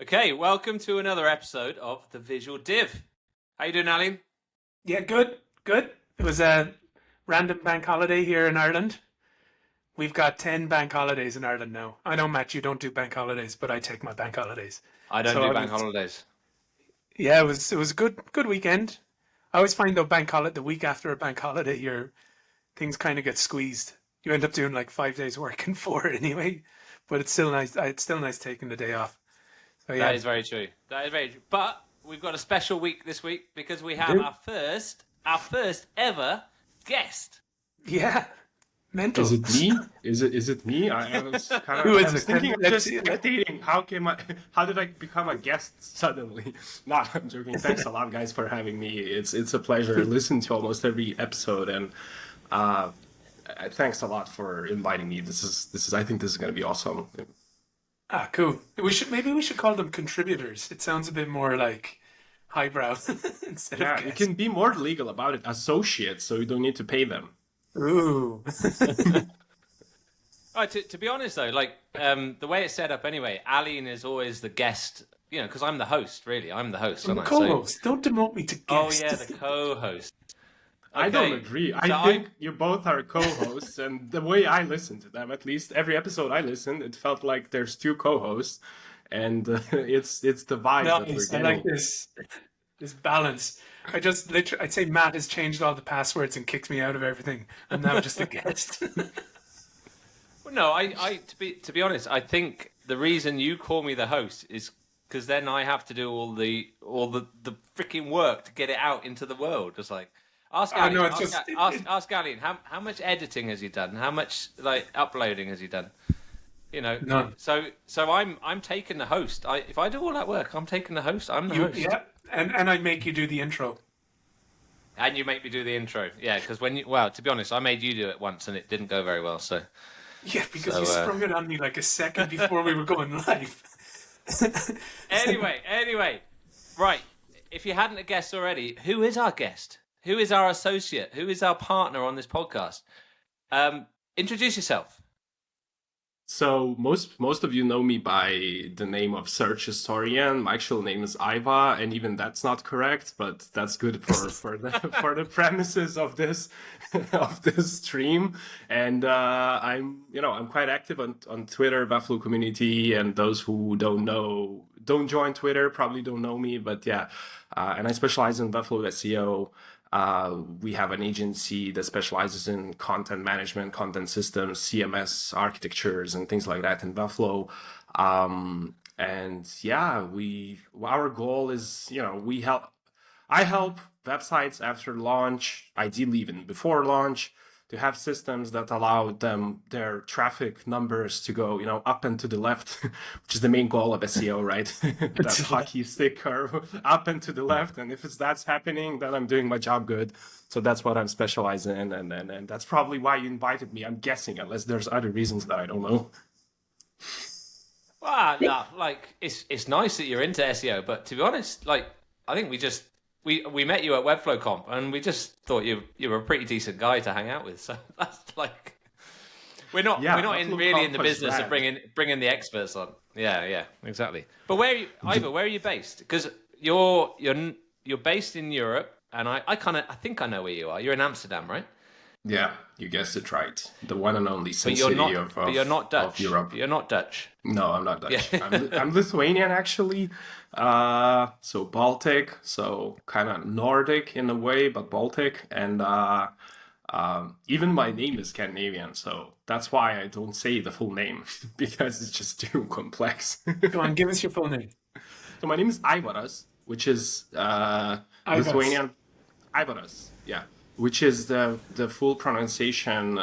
Okay, welcome to another episode of The Visual Div. How you doing, Ailín? Yeah, good, good. It was a random bank holiday here in Ireland. We've got 10 bank holidays in Ireland now. I know, Matt, you don't do bank holidays, but I take my bank holidays. I don't So do I bank was, holidays. yeah, it was a good weekend. I always find though bank holiday the week after a bank holiday, your things kind of get squeezed. You end up doing like 5 days work in four anyway, but it's still nice. It's still nice taking the day off. So That yeah, is very true. That is very true. But we've got a special week this week because we we have do. our first ever guest. Yeah, Is mental. it me? Is it me? I was kind Who of I is was it? Can, thinking of let's just see. meditating. How did I become a guest suddenly? Nah, I'm joking. Thanks a lot, guys, for having me. It's a pleasure. Listen to almost every episode, and uh, thanks a lot for inviting me. This is. I think this is going to be awesome. Ah, cool. Maybe we should call them contributors. It sounds a bit more like highbrow instead of Yeah, you guest. can be more legal about it. Associates, so you don't need to pay them. Ooh. Right, to be honest though, the way it's set up anyway, Ailín is always the guest. Because I'm the host. Really, I'm the host, I'm aren't a I? So, co-host. Don't demote me to oh guest. yeah, the co-host. I don't Okay, agree. so I think you both are co-hosts, and the way I listen to them, at least every episode I listened, it felt like there's two co-hosts, and it's the vibe that we're Nice. I like getting. this balance. I'd say Matt has changed all the passwords and kicked me out of everything. I'm now just a guest. Well, no, to be honest, I think the reason you call me the host is because then I have to do all the freaking work to get it out into the world. Just like ask Oh no, Ailín, it's just ask Ailín, how much editing has he done? How much like uploading has he done? You know, none. so I'm taking the host. If I do all that work, I'm taking the host. I'm the host, Yeah, and I make you do the intro. and you make me do the intro. Yeah, because to be honest, I made you do it once and it didn't go very well. Yeah, because So you sprung it on me like a second before we were going live. anyway, right. If you hadn't guessed already, who is our guest? Who is our associate? Who is our partner on this podcast? Introduce yourself. So most of you know me by the name of Search Historian. My actual name is Aiva, and even that's not correct, but that's good for the for the premises of this of this stream. And I'm quite active on Twitter, Webflow community, and those who don't join Twitter probably don't know me, but yeah. And I specialize in Webflow SEO. We have an agency that specializes in content management, content systems, CMS architectures, and things like that in Buffalo. And yeah, our goal is, I help websites after launch, ideally even before launch, to have systems that allow their traffic numbers to go, up and to the left, which is the main goal of SEO, right? That hockey stick curve up and to the left. And if that's happening, then I'm doing my job good. So that's what I'm specialized in, and that's probably why you invited me. I'm guessing, unless there's other reasons that I don't know. Well, no, it's nice that you're into SEO, but to be honest, I think we met you at Webflow Comp, and we just thought you were a pretty decent guy to hang out with. So that's like Yeah, we're not Buffalo really in Comp the was business of rad. bringing the experts on. Yeah, exactly. But Aiva, where are you based? Because you're based in Europe, and I think I know where you are. You're in Amsterdam, right? Yeah, you guessed it right. The one and only But Sin you're City not. of But you're not of Dutch. Europe. You're not Dutch. No, I'm not Yeah. Dutch. I'm Lithuanian actually. So Baltic, so kind of Nordic in a way, but Baltic, and even my name is Scandinavian, so that's why I don't say the full name because it's just too complex. Go on, give us your full name. So my name is Aivaras, which is Ivas. Lithuanian. Aivaras, yeah, which is the full pronunciation.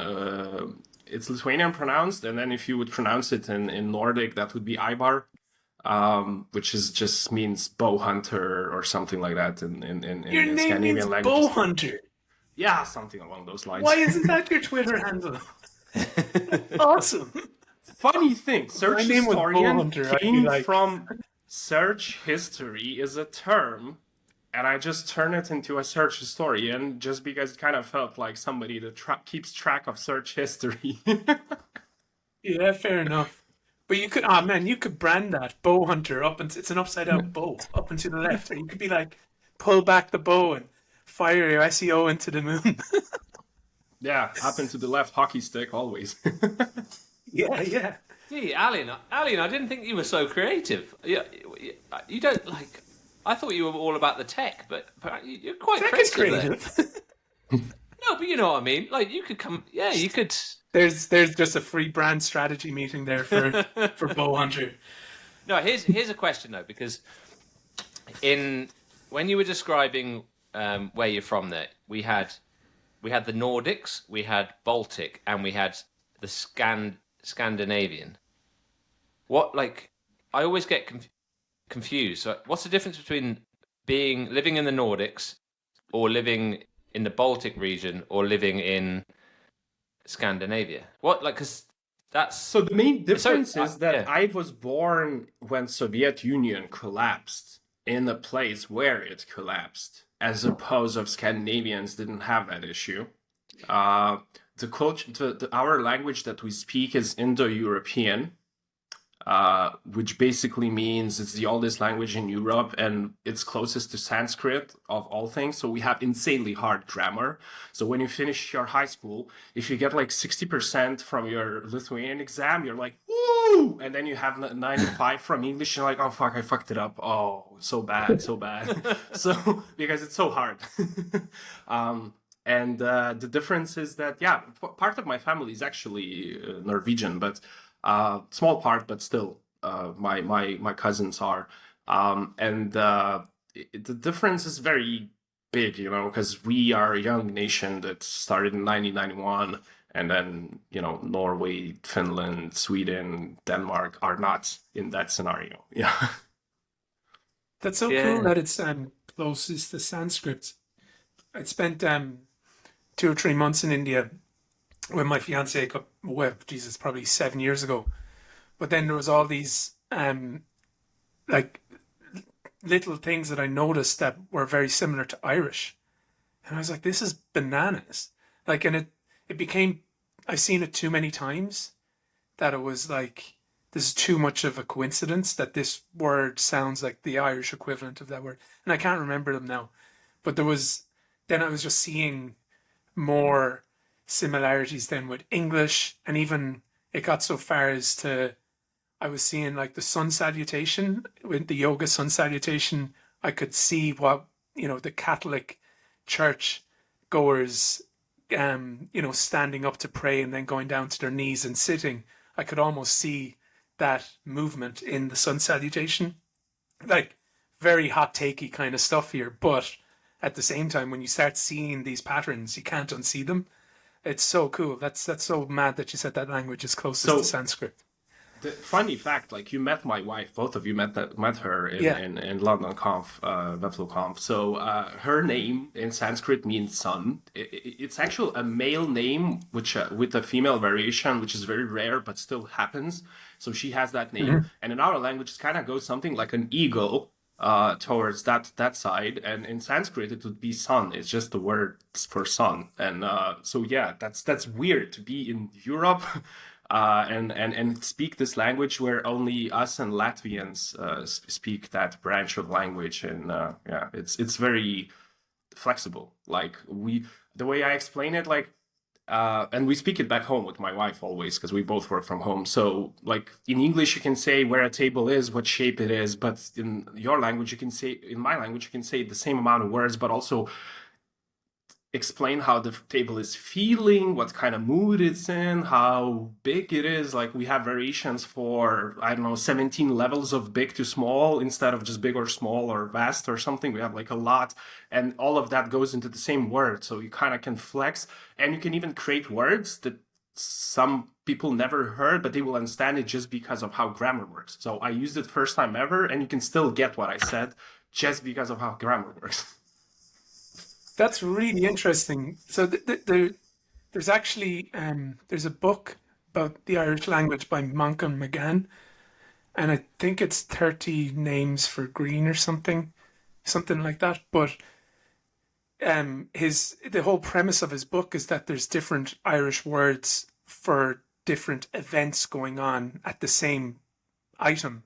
It's Lithuanian pronounced, and then if you would pronounce it in Nordic, that would be Ivar, which is just means bow hunter or something like that Your in name means Scandinavian bow languages. hunter. Yeah, something along those Why lines. isn't that your Twitter handle? Awesome. Funny thing, If my search name was Bow historian Hunter, I'd be came like, from search history is a term, and I just turned it into a search historian just because it kind of felt like somebody that keeps track of search history. yeah, fair enough. But you could, oh man, you could brand that bow hunter up, and it's an upside down bow up and to the left, and you could be like, pull back the bow and fire your SEO into the moon. Yeah, up and to the left hockey stick always. Yeah, yeah. Gee, Ailín, I didn't think you were so creative. You don't like. I thought you were all about the tech, but you're quite Tech is creative. creative. No, but you know what I mean. Like you could come. Yeah, you could. There's just a free brand strategy meeting there for bow hunter. No, here's a question though, because when you were describing where you're from, there we had the Nordics, we had Baltic, and we had the Scandinavian. What like I always get confused. So what's the difference between living in the Nordics, or living in the Baltic region, or living in Scandinavia? What like because that's So the main difference is that yeah. I was born when Soviet Union collapsed in a place where it collapsed, as opposed of Scandinavians didn't have that issue. The culture, our language that we speak is Indo-European, which basically means it's the oldest language in Europe and it's closest to Sanskrit of all things. So we have insanely hard grammar. So when you finish your high school, if you get like 60% from your Lithuanian exam, you're like, woo! And then you have 95 from English, you're like, oh fuck, I fucked it up. Oh, so bad, so bad. So, because it's so hard. And the difference is that, yeah, part of my family is actually Norwegian, but small part, but still, my cousins are, and the difference is very big, you know, because we are a young nation that started in 1991, and then Norway, Finland, Sweden, Denmark are not in that scenario. Yeah. That's so cool that it's closest to Sanskrit. I spent 2 or 3 months in India when my fiance got Jesus, probably 7 years ago. But then there was all these like little things that I noticed that were very similar to Irish, and I was like, "This is bananas!" Like, and it became, I've seen it too many times that it was like, this is too much of a coincidence that this word sounds like the Irish equivalent of that word, and I can't remember them now. But then I was just seeing more similarities then with English, and even it got so far as to, I was seeing like the sun salutation, with the yoga sun salutation, I could see what, the Catholic church goers, standing up to pray and then going down to their knees and sitting. I could almost see that movement in the sun salutation. Like, very hot takey kind of stuff here, but at the same time, when you start seeing these patterns, you can't unsee them. It's so cool. That's so mad that you said that language is closest to Sanskrit. The funny fact, like, you met my wife, both of you met her in London Conf, Webflow Conf. So her name in Sanskrit means sun. It's actually a male name, which with a female variation, which is very rare, but still happens. So she has that name. Mm-hmm. And in our language, it kind of goes something like an eagle towards that side. And in Sanskrit, it would be sun. It's just the word for sun. And so, yeah, that's weird to be in Europe. And speak this language where only us and Latvians speak that branch of language, and it's very flexible. Like, the way I explain it, like, and we speak it back home with my wife always, because we both work from home. So, like, in English you can say where a table is, what shape it is, but in your language in my language you can say the same amount of words, but also explain how the table is feeling, what kind of mood it's in, how big it is. Like, we have variations for, 17 levels of big to small, instead of just big or small or vast or something. We have like a lot, and all of that goes into the same word. So you kind of can flex, and you can even create words that some people never heard, but they will understand it just because of how grammar works. So I used it first time ever, and you can still get what I said just because of how grammar works. That's really interesting. So there's actually there's a book about the Irish language by Moncan McGann, and I think it's 30 names for green or something like that. But the whole premise of his book is that there's different Irish words for different events going on at the same item.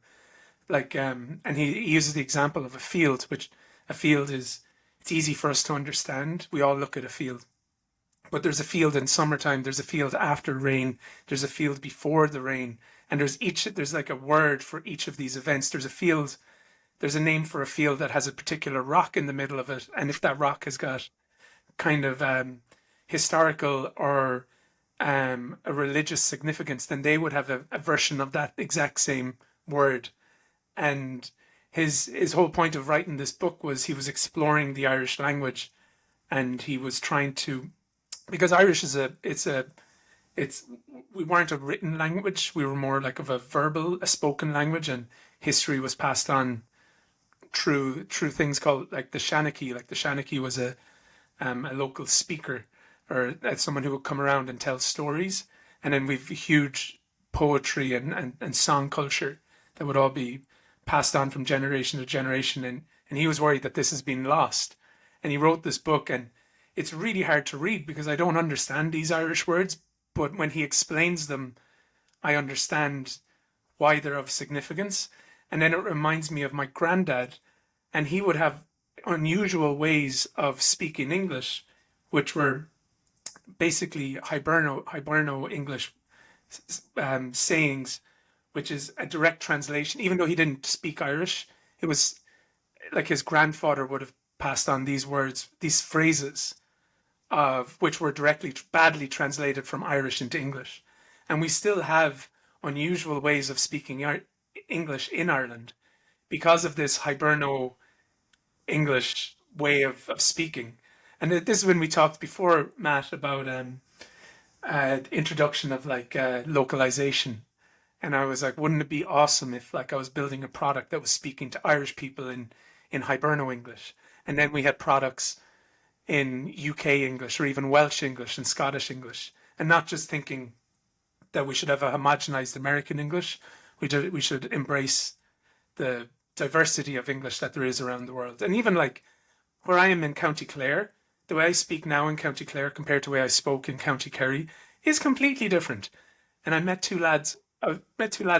Like, and he uses the example of a field, which a field is, it's easy for us to understand. We all look at a field. But there's a field in summertime, there's a field after rain, there's a field before the rain, and there's like a word for each of these events. There's a name for a field that has a particular rock in the middle of it, and if that rock has got kind of historical or a religious significance, then they would have a version of that exact same word. And his whole point of writing this book was he was exploring the Irish language, and he was trying to, because Irish is we weren't a written language, we were more like of a spoken language, and history was passed on through things called like the Shanachie. Like the Shanachie was a local speaker, or someone who would come around and tell stories. And then we've huge poetry and song culture that would all be passed on from generation to generation. And he was worried that this has been lost. And he wrote this book, and it's really hard to read because I don't understand these Irish words. But when he explains them, I understand why they're of significance. And then it reminds me of my granddad, and he would have unusual ways of speaking English, which were basically Hiberno English sayings, which is a direct translation. Even though he didn't speak Irish, it was like his grandfather would have passed on these words, these phrases, of which were badly translated from Irish into English. And we still have unusual ways of speaking English in Ireland because of this Hiberno English way of speaking. And this is when we talked before, Matt, about introduction of like localization. And I was like, wouldn't it be awesome if like I was building a product that was speaking to Irish people in Hiberno English, and then we had products in UK English or even Welsh English and Scottish English, and not just thinking that we should have a homogenized American English. We should embrace the diversity of English that there is around the world. And even like where I am in County Clare, the way I speak now in County Clare compared to the way I spoke in County Kerry is completely different. And I met two lads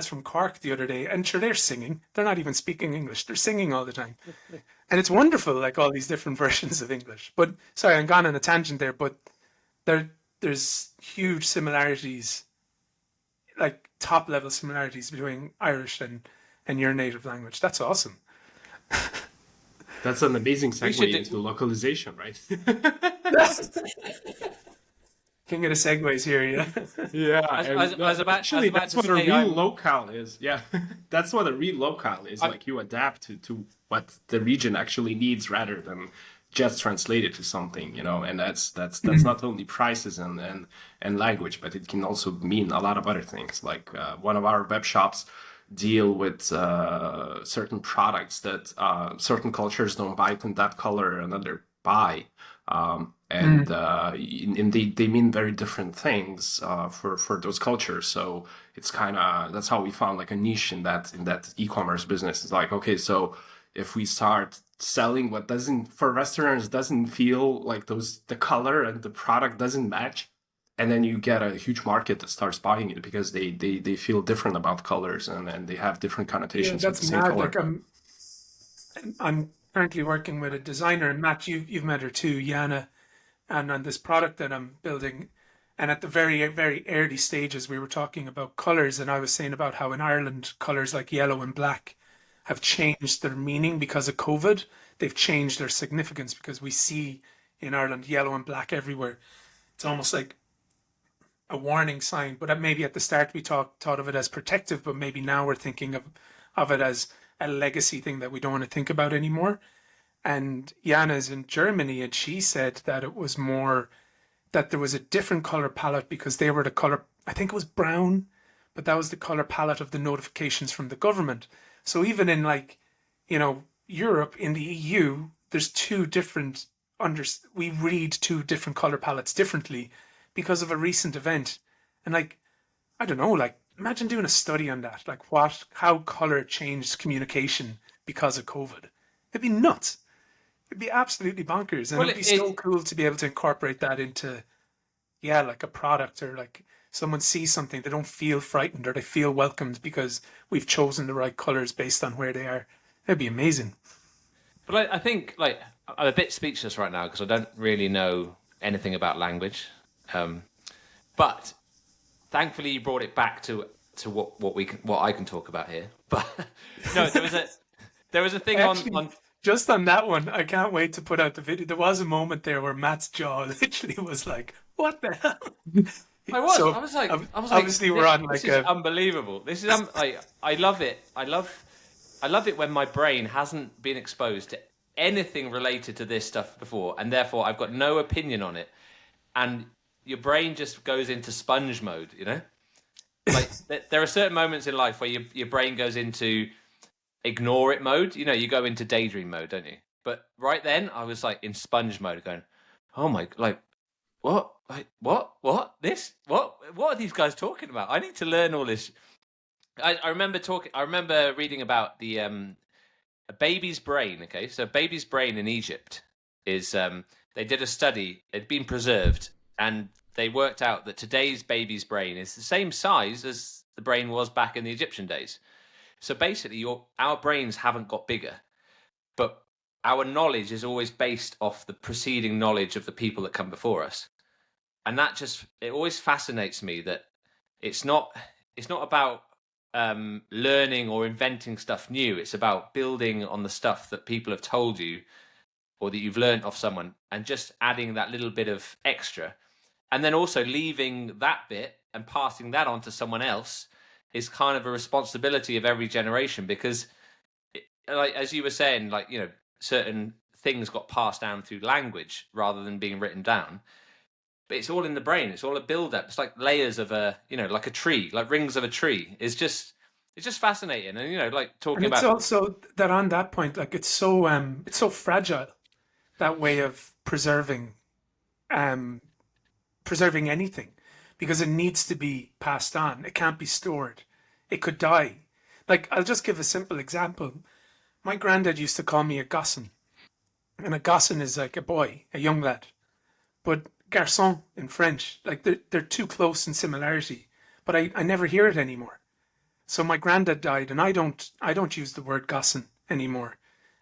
from Cork the other day, and sure, they're singing. They're not even speaking English. They're singing all the time. And it's wonderful, like all these different versions of English. But sorry, I'm gone on a tangent there, but there's huge similarities, like top level similarities between Irish and your native language. That's awesome. That's an amazing segue into localization, right? King of the segues here, yeah. Yeah, actually, that's what a real locale is. Yeah, that's what a real locale is. Like you adapt to what the region actually needs rather than just translate it to something, you know. And that's not only prices and language, but it can also mean a lot of other things. Like one of our web shops deal with certain products that certain cultures don't buy in that color, another buy. And they mean very different things for those cultures. So it's kind of, that's how we found like a niche in that e-commerce business. It's like, okay, so if we start selling what doesn't, for restaurants, doesn't feel like the color and the product doesn't match, and then you get a huge market that starts buying it because they feel different about colors and they have different connotations with the same color. Like I'm currently working with a designer, and Matt, you've met her too, Yana, and on this product that I'm building. And at the very, very early stages, we were talking about colors, and I was saying about how in Ireland, colors like yellow and black have changed their meaning because of COVID. They've changed their significance because we see in Ireland yellow and black everywhere. It's almost like a warning sign, but maybe at the start we thought of it as protective, but maybe now we're thinking of it as a legacy thing that we don't want to think about anymore. And Jana's in Germany, and she said that it was more that there was a different color palette because they were the color, I think it was brown, but that was the color palette of the notifications from the government. So even in like, you know, Europe, in the EU, there's two different, we read two different color palettes differently because of a recent event. And like, I don't know, like imagine doing a study on that, like how color changed communication because of COVID. It'd be nuts. It'd be absolutely bonkers. And it'd be so cool to be able to incorporate that into, yeah, like a product or like someone sees something, they don't feel frightened or they feel welcomed because we've chosen the right colors based on where they are. That'd be amazing. But I think like I'm a bit speechless right now because I don't really know anything about language. But thankfully, you brought it back to what I can talk about here. But no, there was a thing Actually, on just on that one, I can't wait to put out the video. There was a moment there where Matt's jaw literally was like, "What the hell?" So I was like, obviously we're on like this is unbelievable. This is I love it. I love it when my brain hasn't been exposed to anything related to this stuff before, and therefore I've got no opinion on it. And your brain just goes into sponge mode, you know? Like there are certain moments in life where your brain goes into ignore it mode. You know, you go into daydream mode, don't you? But right then I was like in sponge mode going, oh my, like, what? Like, what? This? What are these guys talking about? I need to learn all this. I remember reading about the a baby's brain. Okay, so a baby's brain in Egypt is they did a study. It'd been preserved, and they worked out that today's baby's brain is the same size as the brain was back in the Egyptian days. So basically, our brains haven't got bigger, but our knowledge is always based off the preceding knowledge of the people that come before us, and it always fascinates me that it's not about learning or inventing stuff new. It's about building on the stuff that people have told you or that you've learned off someone and just adding that little bit of extra. And then also leaving that bit and passing that on to someone else is kind of a responsibility of every generation because, like as you were saying, like, you know, certain things got passed down through language rather than being written down. But it's all in the brain. It's all a build-up. It's like layers of like a tree, like rings of a tree. It's just fascinating. And, you know, like talking and it's about. also that on that point, like it's so fragile, that way of um preserving anything, because it needs to be passed on. It can't be stored. It could die. Like, I'll just give a simple example. My granddad used to call me a gossin, and a gossin is like a boy, a young lad. But garçon in French, like they're too close in similarity, but I never hear it anymore. So my granddad died, and I don't use the word gossin anymore.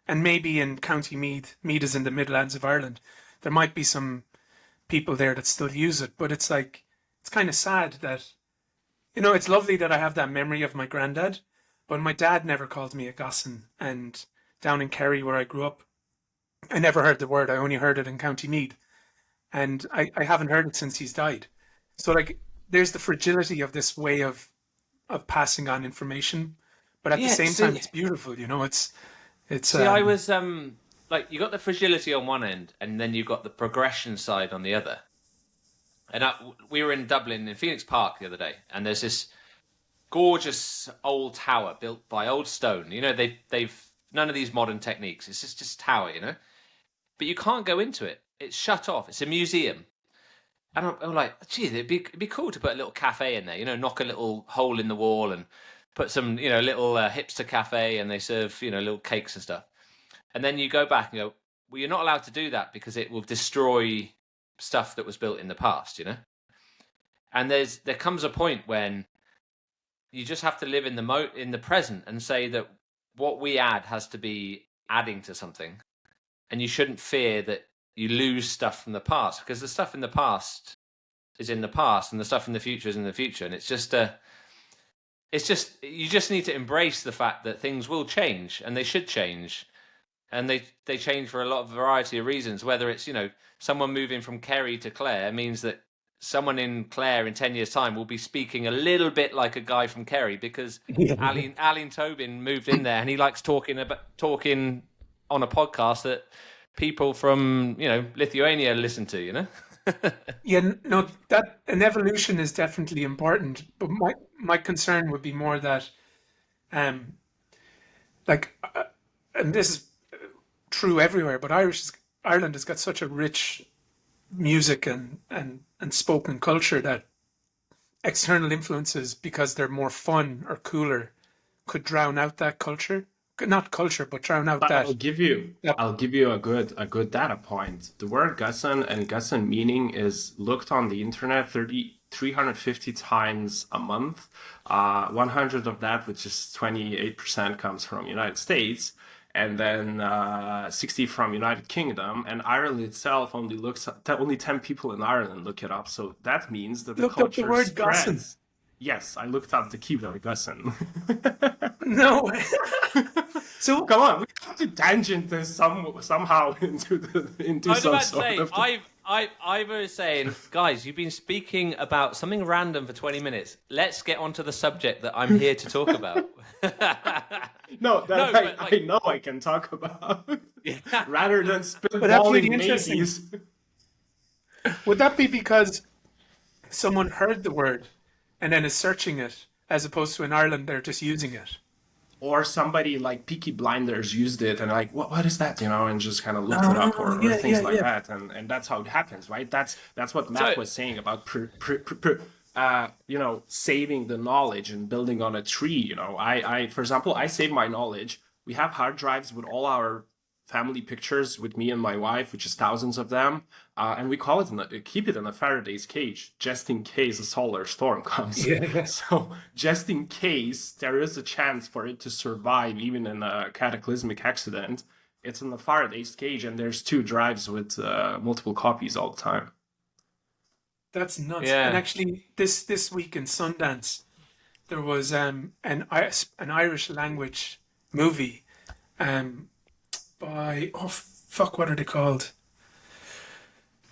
And maybe in County Meath, Meath is in the Midlands of Ireland, there might be some people there that still use it, but it's like, it's kind of sad that, you know, it's lovely that I have that memory of my granddad, but my dad never called me a gossin. And down in Kerry, where I grew up, I never heard the word. I only heard it in County Meath. And I haven't heard it since he's died. So like, there's the fragility of this way of passing on information, but at the same time, it's beautiful. You know, it's. See, I was like, you got the fragility on one end, and then you got the progression side on the other. And we were in Dublin in Phoenix Park the other day, and there's this gorgeous old tower built by old stone. You know, they've none of these modern techniques. It's just a tower, you know. But you can't go into it. It's shut off. It's a museum. And I'm like, gee, it'd be cool to put a little cafe in there, you know, knock a little hole in the wall and put some, you know, little hipster cafe, and they serve, you know, little cakes and stuff. And then you go back and go, well, you're not allowed to do that because it will destroy stuff that was built in the past, you know? And there comes a point when you just have to live in the present and say that what we add has to be adding to something. And you shouldn't fear that you lose stuff from the past, because the stuff in the past is in the past and the stuff in the future is in the future. And it's just you just need to embrace the fact that things will change, and they should change. And they change for a lot of variety of reasons, whether it's, you know, someone moving from Kerry to Clare means that someone in Clare in 10 years' time will be speaking a little bit like a guy from Kerry because Ailín Tobin moved in there and he likes talking on a podcast that people from, you know, Lithuania listen to, you know? Yeah, no, that an evolution is definitely important, but my concern would be more that, um, like, and this is true everywhere, but Ireland has got such a rich music and spoken culture that external influences, because they're more fun or cooler, could drown out that culture. Not culture, but drown out But that. I'll give you a good data point. The word Gussan and Gussan meaning is looked on the internet 350 times a month. 100 of that, which is 28%, comes from United States, and then 60 from United Kingdom. And Ireland itself only 10 people in Ireland look it up. So that means that the Looked up the culture word spreads. gossen. Yes, I looked up the keyword gossen. No way. So Come on, we have to tangent this somehow into I was some about to sort say, of. Iva is saying, guys, you've been speaking about something random for 20 minutes. Let's get onto the subject that I'm here to talk about. No, that but, I know I can talk about. Yeah. Rather than that's spitballing really interesting. maybes. would that be because someone heard the word and then is searching it, as opposed to in Ireland they're just using it? Or somebody like Peaky Blinders used it and like, what is that, and just kind of looked it up, or things like that, and that's how it happens, right? That's what Matt was saying about saving the knowledge and building on a tree. I for example, I save my knowledge. We have hard drives with all our family pictures with me and my wife, which is thousands of them, and we keep it in a Faraday's cage, just in case a solar storm comes. Yeah. So just in case there is a chance for it to survive, even in a cataclysmic accident, it's in the Faraday's cage, and there's 2 drives with multiple copies all the time. That's nuts. Yeah. And actually, this week in Sundance, there was an Irish language movie by what are they called?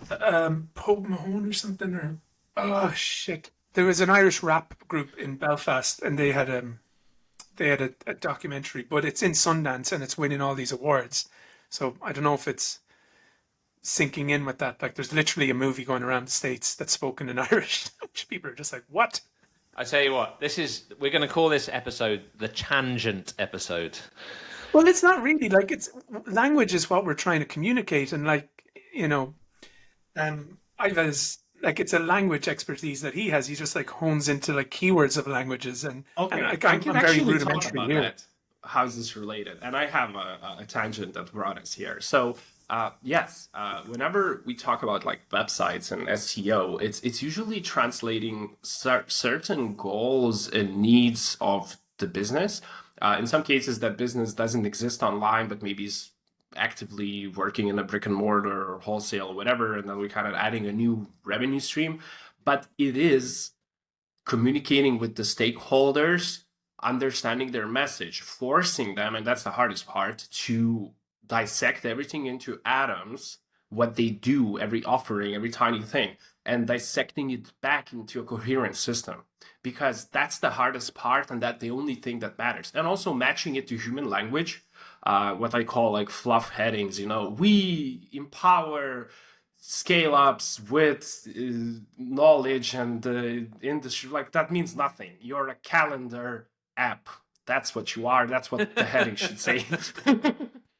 Pope Mahone or something, or shit. There was an Irish rap group in Belfast, and they had a documentary, but it's in Sundance and it's winning all these awards. So I don't know if it's sinking in with that. Like, there's literally a movie going around the States that's spoken in Irish, which people are just like, what? I tell you what, we're going to call this episode the Tangent episode. Well, it's not really, like, it's language is what we're trying to communicate, and Aiva's like, it's a language expertise that he has. He just like hones into like keywords of languages, and Okay, I'm I can very actually talk rudimentary about here. that. How is this related? And I have a tangent that brought us here. So yes, whenever we talk about like websites and SEO, it's usually translating certain goals and needs of the business. In some cases, that business doesn't exist online, but maybe is actively working in a brick and mortar or wholesale or whatever, and then we're kind of adding a new revenue stream. But it is communicating with the stakeholders, understanding their message, forcing them, and that's the hardest part, to dissect everything into atoms, what they do, every offering, every tiny thing, and dissecting it back into a coherent system. Because that's the hardest part, and that's the only thing that matters. And also matching it to human language, what I call like fluff headings. We empower scale ups with knowledge and industry. Like, that means nothing. You're a calendar app. That's what you are. That's what the heading should say.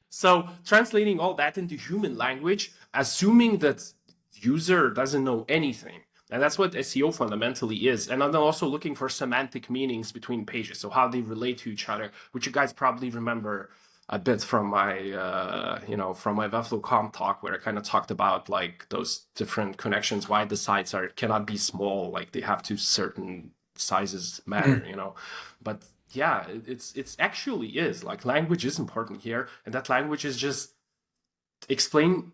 So translating all that into human language, assuming that user doesn't know anything. And that's what SEO fundamentally is. And I'm also looking for semantic meanings between pages, so how they relate to each other, which you guys probably remember a bit from my, from my Webflow comp talk, where I kind of talked about like those different connections, why the sites cannot be small, like they have to certain sizes matter, But yeah, it's actually is like language is important here, and that language is just explaining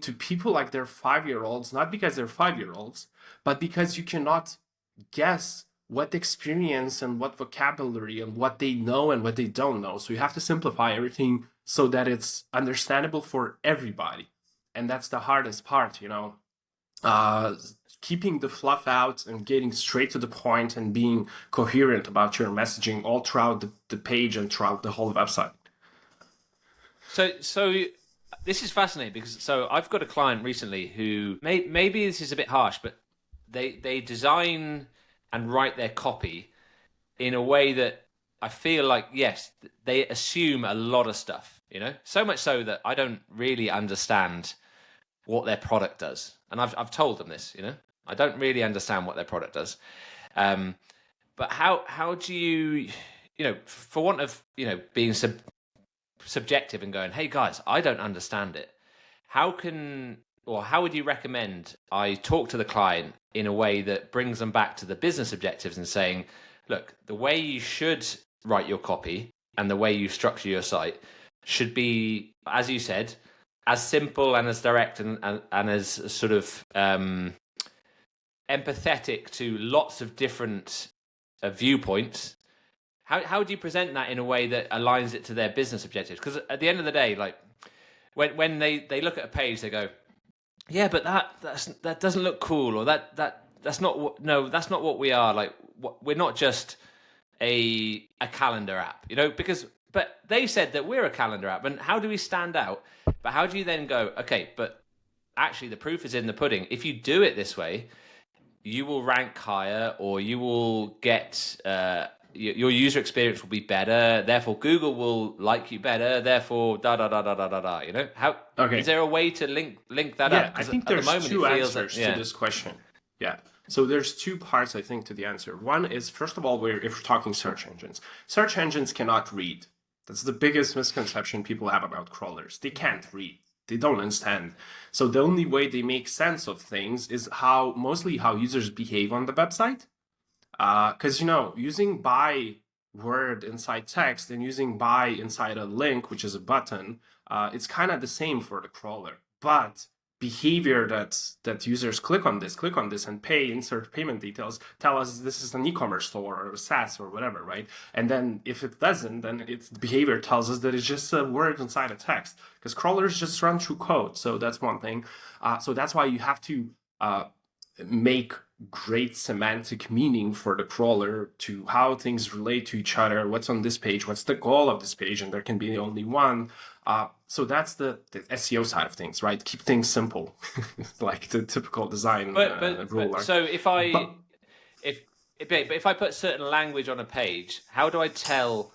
to people like they're 5-year-olds, not because they're 5-year-olds, but because you cannot guess what experience and what vocabulary and what they know and what they don't know. So you have to simplify everything so that it's understandable for everybody. And that's the hardest part, keeping the fluff out and getting straight to the point and being coherent about your messaging all throughout the page and throughout the whole website. So this is fascinating, because I've got a client recently who maybe this is a bit harsh, but they design and write their copy in a way that I feel like, yes, they assume a lot of stuff, so much so that I don't really understand what their product does. And I've told them this, I don't really understand what their product does. But how do you, for want of, being subjective and going, hey guys, I don't understand it. How can or how would you recommend I talk to the client in a way that brings them back to the business objectives and saying, look, the way you should write your copy and the way you structure your site should be, as you said, as simple and as direct and as sort of empathetic to lots of different viewpoints. How do you present that in a way that aligns it to their business objectives? Because at the end of the day, like when they look at a page, they go, yeah, but that doesn't look cool, or that's not what we are. Like we're not just a calendar app, but they said that we're a calendar app, and how do we stand out? But how do you then go, okay, but actually the proof is in the pudding. If you do it this way, you will rank higher, or you will get your user experience will be better. Therefore, Google will like you better. Therefore, da da da da da da da. How is there a way to link that up? I think there's two answers to this question. Yeah. So there's two parts, I think, to the answer. One is, first of all, if we're talking search engines cannot read. That's the biggest misconception people have about crawlers. They can't read. They don't understand. So the only way they make sense of things is mostly how users behave on the website. Because, using by word inside text and using by inside a link, which is a button, it's kind of the same for the crawler. But behavior that users click on this and pay, insert payment details, tell us this is an e-commerce store or a SaaS or whatever, right? And then if it doesn't, then its behavior tells us that it's just a word inside a text, because crawlers just run through code. So that's one thing. So that's why you have to make great semantic meaning for the crawler to how things relate to each other, what's on this page, what's the goal of this page, and there can be only one. So that's the SEO side of things, right? Keep things simple, like the typical design ruler. So if I put certain language on a page, how do I tell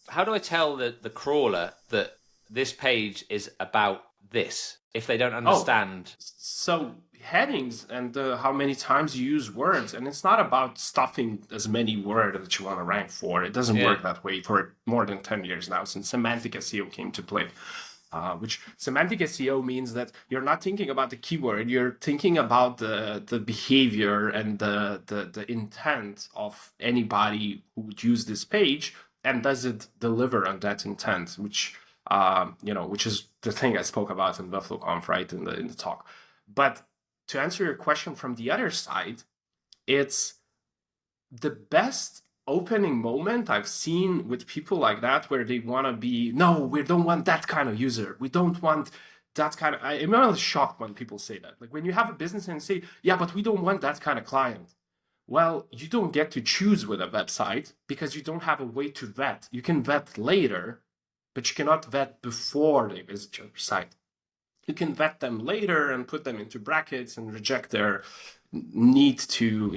the crawler that this page is about this if they don't understand? So headings and how many times you use words, and it's not about stuffing as many words that you want to rank for. It doesn't work that way for more than 10 years now since semantic SEO came to play. Which semantic SEO means that you're not thinking about the keyword, you're thinking about the behavior and the intent of anybody who would use this page, and does it deliver on that intent, which is the thing I spoke about in Webflow Conf, right, in the talk. But to answer your question from the other side, it's the best opening moment I've seen with people like that, where they want to be, no, we don't want that kind of user. We don't want that kind of, I'm really shocked when people say that. Like when you have a business and say, yeah, but we don't want that kind of client. Well, you don't get to choose with a website because you don't have a way to vet. You can vet later, but you cannot vet before they visit your site. You can vet them later and put them into brackets and reject their need to,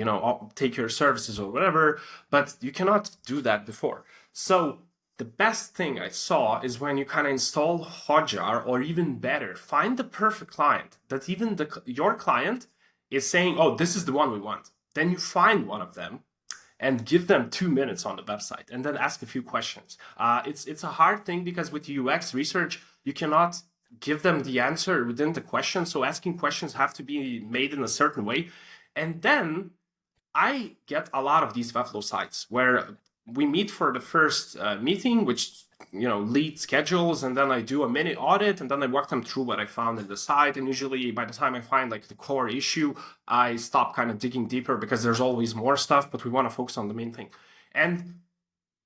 take your services or whatever, but you cannot do that before. So the best thing I saw is when you kind of install Hotjar, or even better, find the perfect client that even your client is saying, oh, this is the one we want. Then you find one of them and give them 2 minutes on the website and then ask a few questions. It's a hard thing because with UX research, you cannot give them the answer within the question. So asking questions have to be made in a certain way. And then I get a lot of these Webflow sites where we meet for the first meeting, which lead schedules, and then I do a mini audit, and then I walk them through what I found in the site. And usually by the time I find like the core issue, I stop kind of digging deeper because there's always more stuff, but we want to focus on the main thing. And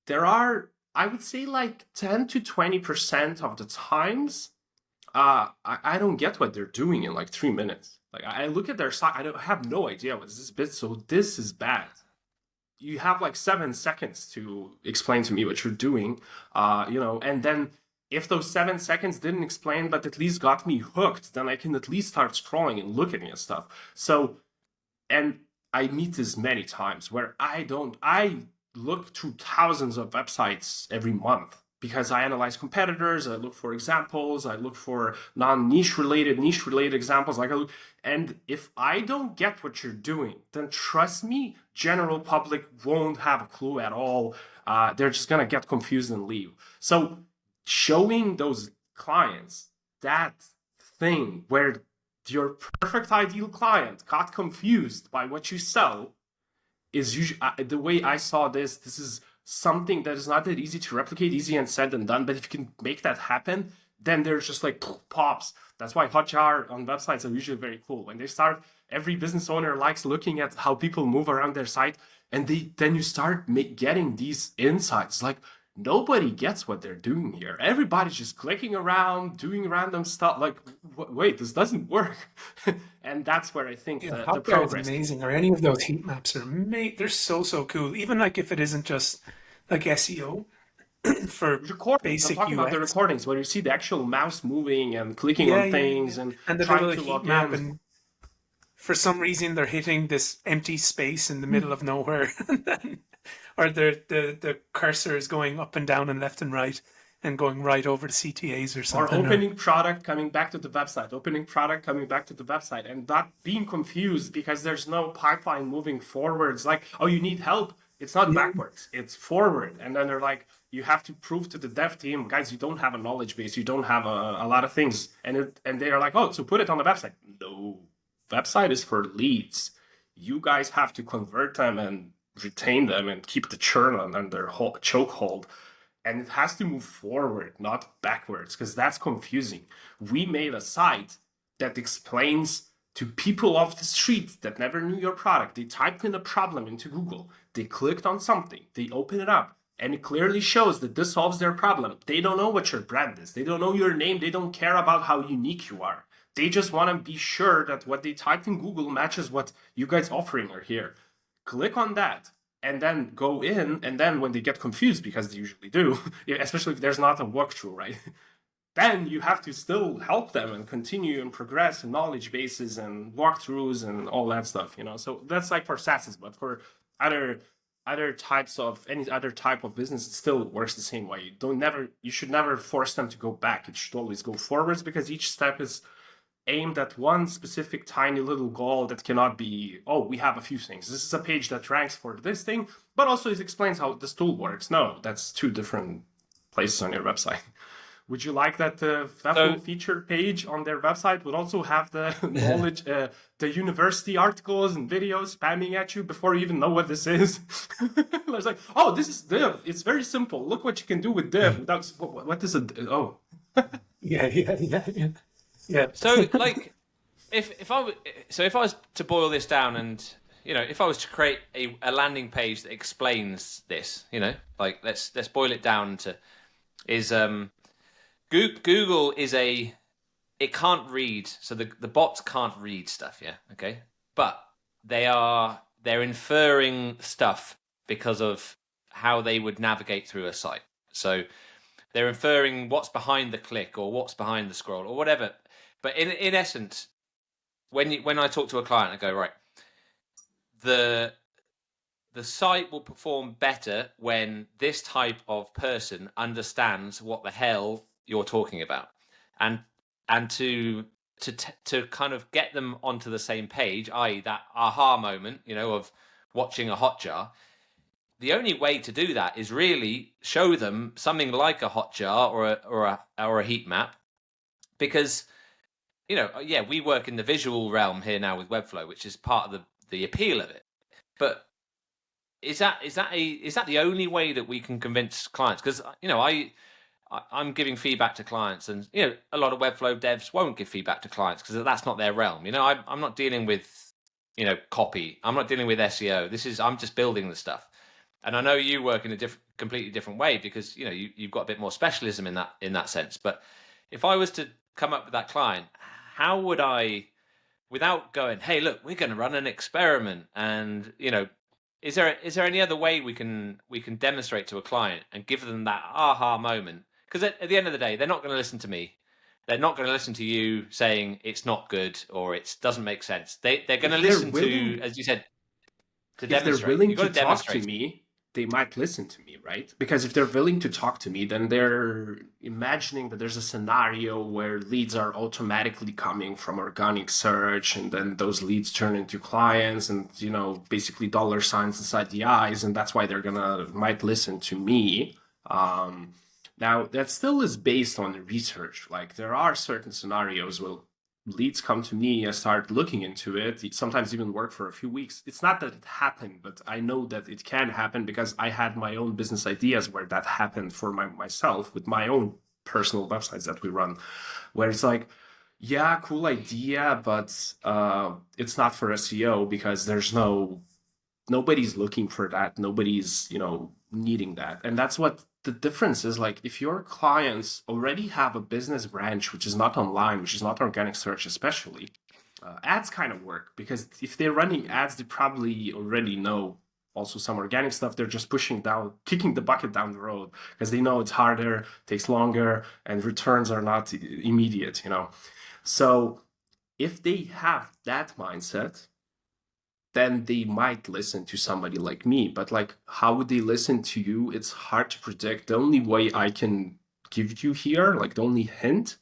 there are, I would say, like 10 to 20% of the times, I don't get what they're doing in like 3 minutes. Like I look at their site, I have no idea what is this bit, so this is bad. You have like 7 seconds to explain to me what you're doing, and then if those 7 seconds didn't explain, but at least got me hooked, then I can at least start scrolling and looking at stuff. So, and I meet this many times where I look through thousands of websites every month because I analyze competitors, I look for examples, I look for niche related examples. And if I don't get what you're doing, then trust me, general public won't have a clue at all. They're just gonna get confused and leave. So showing those clients that thing where your perfect ideal client got confused by what you sell is usually the way I saw this. This is something that is not that easy to replicate, easy and said and done. But if you can make that happen, then there's just like pops. That's why Hotjar on websites are usually very cool. When they start, every business owner likes looking at how people move around their site, and then you start getting these insights. Like, nobody gets what they're doing here. Everybody's just clicking around, doing random stuff. Like, wait, this doesn't work. And that's where I think the Hotjar progress is amazing, or any of those heat maps are they're so cool. Even like if it isn't just like SEO for recordings. basic I'm talking about the UX. recordings where you see the actual mouse moving and clicking on things and the trying little to heat log map, in. and for some reason they're hitting this empty space in the middle of nowhere, or the cursor is going up and down and left and right and going right over to CTAs or Or something. opening product, coming back to the website, opening product, coming back to the website, and not being confused because there's no pipeline moving forwards. Like, oh, you need help. It's not backwards, it's forward. And then they're like, you have to prove to the dev team, guys, you don't have a knowledge base, you don't have a lot of things. And they are like, oh, so put it on the website. No, website is for leads. You guys have to convert them and retain them and keep the churn on their whole chokehold. And it has to move forward, not backwards, because that's confusing. We made a site that explains to people off the street that never knew your product. They typed in a problem into Google. They clicked on something. They open it up. And it clearly shows that this solves their problem. They don't know what your brand is. They don't know your name. They don't care about how unique you are. They just want to be sure that what they typed in Google matches what you guys offering are here. Click on that. And then go in, and then when they get confused, because they usually do, especially if there's not a walkthrough, right? Then you have to still help them and continue and progress in knowledge bases and walkthroughs and all that stuff, you know? So that's like for SaaS, but for other types of, any other type of business, it still works the same way. You should never force them to go back. It should always go forwards, because each step is aimed at one specific tiny little goal that cannot be, oh, we have a few things. This is a page that ranks for this thing, but also it explains how this tool works. No, that's two different places on your website. Would you like that the Webflow feature page on their website would also have the knowledge, the university articles and videos spamming at you before you even know what this is? It's like, oh, this is div. It's very simple. Look what you can do with div without, what is it? Oh. Yeah. So, like, if I was to boil this down, and if I was to create a landing page that explains this, like let's boil it down to is Google is it can't read, so the bots can't read stuff, yeah, okay, but they're inferring stuff because of how they would navigate through a site. So they're inferring what's behind the click or what's behind the scroll or whatever. But in essence, when I talk to a client, I go, right, the site will perform better when this type of person understands what the hell you're talking about, and to kind of get them onto the same page, i.e. that aha moment, of watching a Hotjar. The only way to do that is really show them something like a Hotjar or a heat map, because we work in the visual realm here now with Webflow, which is part of the appeal of it. But is that the only way that we can convince clients? Because I'm giving feedback to clients, and a lot of Webflow devs won't give feedback to clients because that's not their realm. I'm not dealing with copy. I'm not dealing with SEO. I'm just building the stuff. And I know you work in a completely different way, because you've got a bit more specialism in that sense. But if I was to come up with that client, how would I, without going, hey, look, we're going to run an experiment, and is there any other way we can demonstrate to a client and give them that aha moment? Because at the end of the day, they're not going to listen to me. They're not going to listen to you saying it's not good or it doesn't make sense. They're going to listen to, as you said, to demonstrate. If they're willing to talk demonstrate to me, they might listen to me, right? Because if they're willing to talk to me, then they're imagining that there's a scenario where leads are automatically coming from organic search, and then those leads turn into clients, and basically dollar signs inside the eyes, and that's why they're might listen to me. Now that still is based on research. Like, there are certain scenarios leads come to me, I start looking into it, sometimes even work for a few weeks. It's not that it happened, but I know that it can happen because I had my own business ideas where that happened for myself with my own personal websites that we run, where it's like, yeah, cool idea, but it's not for SEO because nobody's looking for that. Nobody's, needing that. And that's what the difference is. Like, if your clients already have a business branch, which is not online, which is not organic search, especially, ads kind of work because if they're running ads, they probably already know also some organic stuff. They're just kicking the bucket down the road because they know it's harder, takes longer, and returns are not immediate, So if they have that mindset, then they might listen to somebody like me. But like, how would they listen to you? It's hard to predict. The only way I can give you here, like the only hint,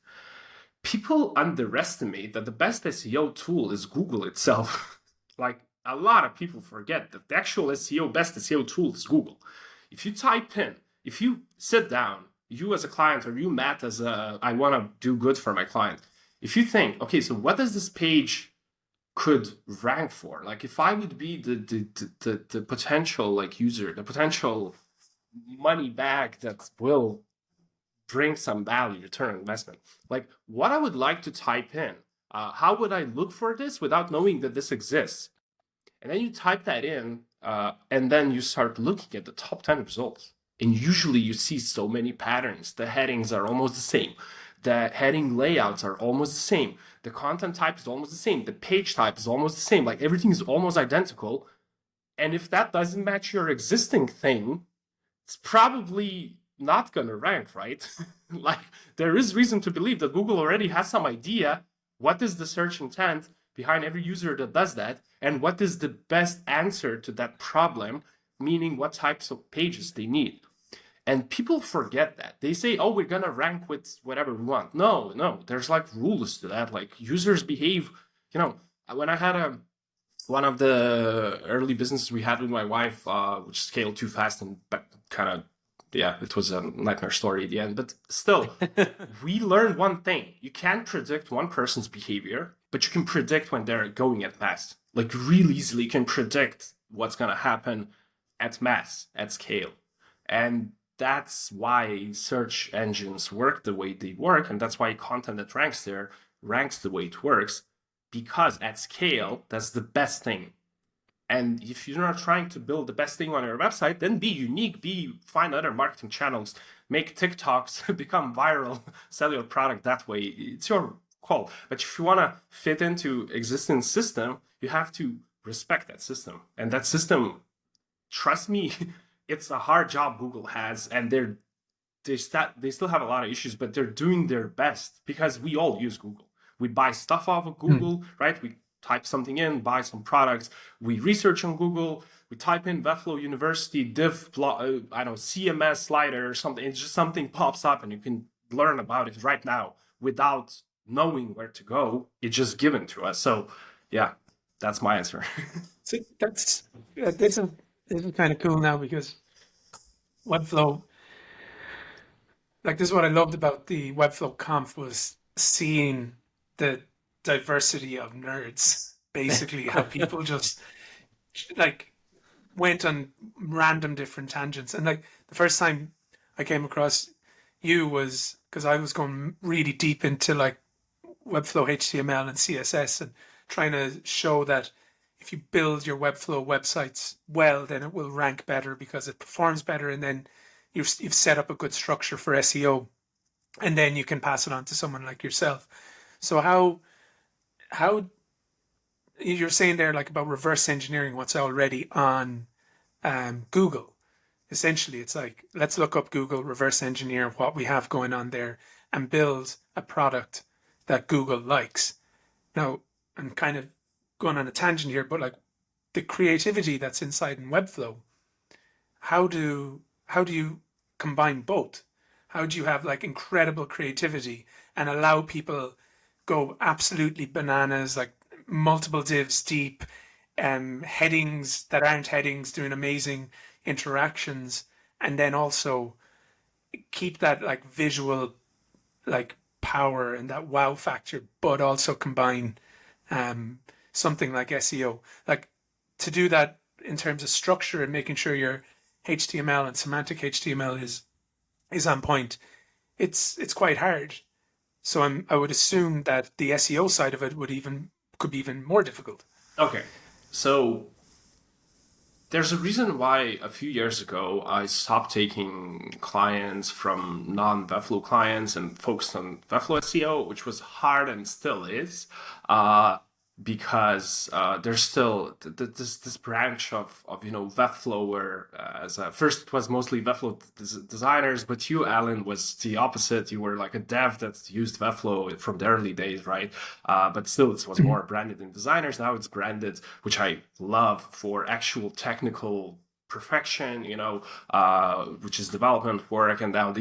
people underestimate that the best SEO tool is Google itself. Like, a lot of people forget that the actual best SEO tool is Google. If you sit down, you as a client, or you, Matt, I want to do good for my client. If you think, okay, so what does this page could rank for? Like, if I would be the potential like user, the potential money back that will bring some value, return on investment, like what I would like to type in, how would I look for this without knowing that this exists? And then you type that in, and then you start looking at the top 10 results. And usually you see so many patterns. The headings are almost the same. The heading layouts are almost the same. The content type is almost the same. The page type is almost the same. Like, everything is almost identical. And if that doesn't match your existing thing, it's probably not going to rank, right? Like, there is reason to believe that Google already has some idea what is the search intent behind every user that does that, and what is the best answer to that problem, meaning what types of pages they need. And people forget that. They say, oh, we're going to rank with whatever we want. No, there's like rules to that. Like, users behave, when I had one of the early businesses we had with my wife, which scaled too fast and kind of, yeah, it was a nightmare story at the end. But still, we learned one thing. You can't predict one person's behavior, but you can predict when they're going at mass. Like, really easily, you can predict what's going to happen at mass, at scale. And that's why search engines work the way they work. And that's why content that ranks there ranks the way it works. Because at scale, that's the best thing. And if you're not trying to build the best thing on your website, then be unique, find other marketing channels, make TikToks, become viral, sell your product that way. It's your call. But if you want to fit into existing system, you have to respect that system. And that system, trust me, it's a hard job Google has, and they still have a lot of issues, but they're doing their best because we all use Google. We buy stuff off of Google, right? We type something in, buy some products. We research on Google. We type in Webflow University div, CMS slider or something. It's just something pops up and you can learn about it right now without knowing where to go. It's just given to us. So yeah, that's my answer. So this is kind of cool now because Webflow, like, this is what I loved about the Webflow conf, was seeing the diversity of nerds, basically, how people just like went on random different tangents. And like, the first time I came across you was because I was going really deep into like Webflow HTML and CSS and trying to show that if you build your Webflow websites well, then it will rank better because it performs better, and then you've set up a good structure for SEO, and then you can pass it on to someone like yourself. So how you're saying there, like, about reverse engineering what's already on Google. Essentially, it's like, let's look up Google, reverse engineer what we have going on there, and build a product that Google likes. Now, I'm kind of going on a tangent here, but like, the creativity that's inside in Webflow, how do you combine both? How do you have like incredible creativity and allow people go absolutely bananas, like multiple divs deep, headings that aren't headings, doing amazing interactions, and then also keep that like visual, like power and that wow factor, but also combine something like SEO. Like to do that in terms of structure and making sure your HTML and semantic HTML is on point, it's quite hard. So I would assume that the SEO side of it could be even more difficult. Okay, so there's a reason why a few years ago I stopped taking clients from non-Webflow clients and focused on Webflow SEO, which was hard and still is, because there's still this branch of Webflow where first it was mostly Webflow designers, but you, Alan, was the opposite. You were like a dev that used Webflow from the early days, right? But still it was more branded in designers. Now it's branded, which I love, for actual technical perfection, which is development work. And now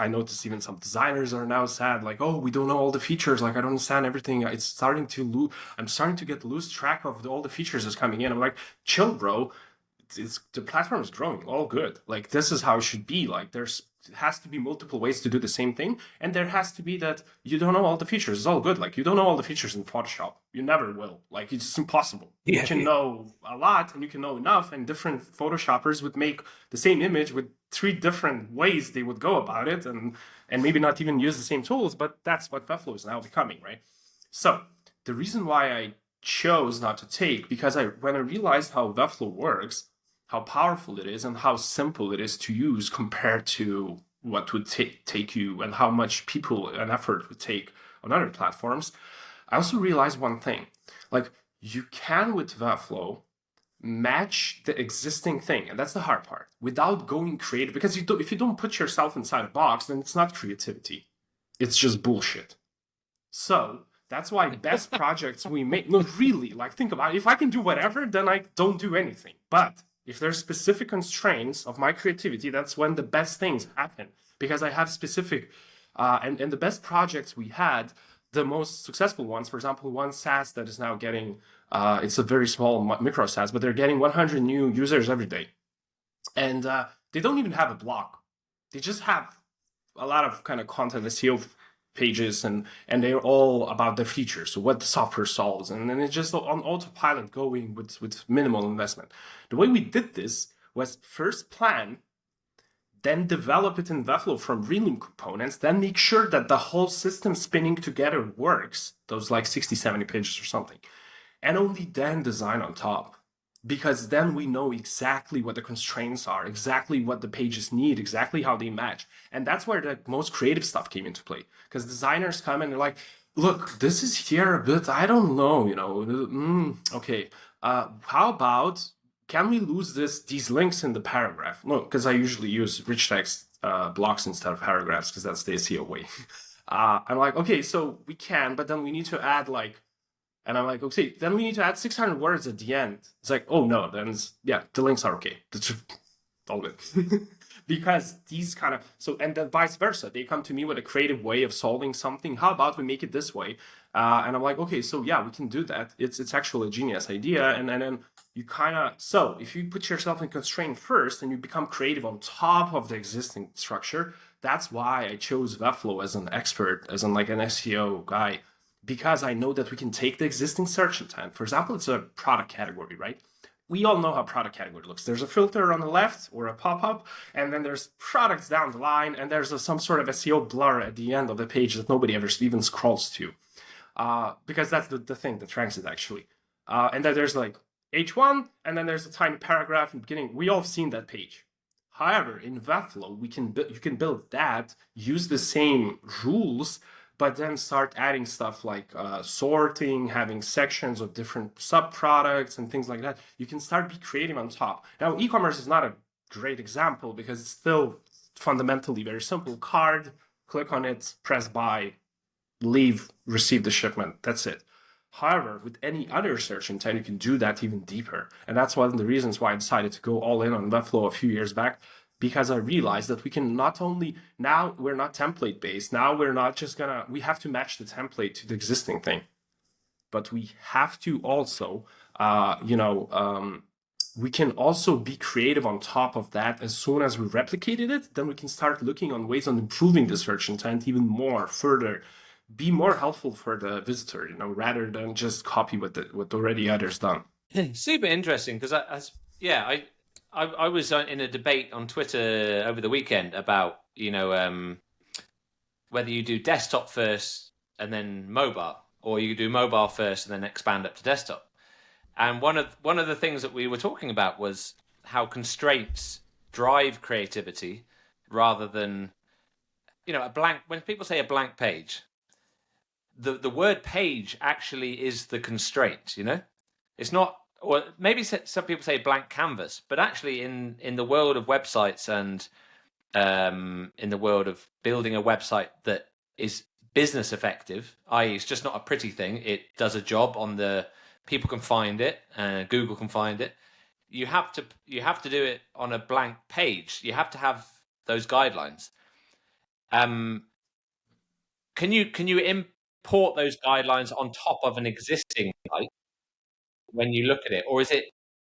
I noticed even some designers are now sad, like, oh, we don't know all the features, like I don't understand everything. I'm starting to lose track of all the features that's coming in. I'm like, chill, bro. The platform is growing, all good. Like, this is how it should be. Like, it has to be multiple ways to do the same thing, and there has to be that you don't know all the features. It's all good. Like, you don't know all the features in Photoshop. You never will. Like, it's just impossible. You can know a lot, and you can know enough, and different Photoshoppers would make the same image with 3 different ways they would go about it, and maybe not even use the same tools, but that's what Webflow is now becoming, right? So the reason why I chose not to take, because when I realized how Webflow works, how powerful it is and how simple it is to use compared to what would take you and how much people and effort would take on other platforms, I also realized one thing. Like, you can, with Webflow, match the existing thing, and that's the hard part, without going creative, because if you don't put yourself inside a box, then it's not creativity. It's just bullshit. So that's why best projects we make, no, really, like, think about it. If I can do whatever, then I don't do anything. But if there's specific constraints of my creativity, that's when the best things happen, because I have specific, and the best projects we had, the most successful ones, for example, one SaaS that is now getting, it's a very small micro SaaS, but they're getting 100 new users every day. And they don't even have a blog. They just have a lot of kind of content, SEO pages, and they're all about the features, so what the software solves, and then it's just on autopilot going with minimal investment. The way we did this was first plan, then develop it in Webflow from real components, then make sure that the whole system spinning together works, those like 60, 70 pages or something, and only then design on top. Because then we know exactly what the constraints are, exactly what the pages need, exactly how they match. And that's where the most creative stuff came into play. Because designers come and they're like, look, this is here a bit, I don't know, okay. How about, can we lose these links in the paragraph? No, because I usually use rich text blocks instead of paragraphs, because that's the SEO way. I'm like, okay, so we can, but then we need to add and I'm like, okay, then we need to add 600 words at the end. It's like, oh no, then the links are okay. That's all good. Because these kind of, and then vice versa. They come to me with a creative way of solving something. How about we make it this way? And I'm like, okay, so yeah, we can do that. It's actually a genius idea. And then you kind of, so if you put yourself in constraint first and you become creative on top of the existing structure, that's why I chose Webflow as an expert, as in like an SEO guy. Because I know that we can take the existing search intent. For example, it's a product category, right? We all know how product category looks. There's a filter on the left or a pop-up, and then there's products down the line, and there's some sort of SEO blur at the end of the page that nobody ever even scrolls to. Because that's the thing that ranks it, actually. And then there's like H1, and then there's a tiny paragraph in the beginning. We all have seen that page. However, in Webflow, you can build that, use the same rules, but then start adding stuff like sorting, having sections of different sub-products and things like that. You can start be creative on top. Now, e-commerce is not a great example because it's still fundamentally very simple. Card, click on it, press buy, leave, receive the shipment. That's it. However, with any other search intent, you can do that even deeper. And that's one of the reasons why I decided to go all in on Webflow a few years back, because I realized that we can not only, now we're not template based, now we're not just we have to match the template to the existing thing, but we have to also, we can also be creative on top of that. As soon as we replicated it, then we can start looking on ways on improving the search intent even more further. be more helpful for the visitor, rather than just copy what already others done. Super interesting because I was in a debate on Twitter over the weekend about whether you do desktop first and then mobile, or you do mobile first and then expand up to desktop. And one of the things that we were talking about was how constraints drive creativity rather than a blank. When people say a blank page, the word page actually is the constraint. It's not. Or maybe some people say blank canvas, but actually in the world of websites and in the world of building a website that is business effective, i.e., it's just not a pretty thing. It does a job on the people can find it, Google can find it. You have to do it on a blank page. You have to have those guidelines. Can you import those guidelines on top of an existing site when you look at it, or is it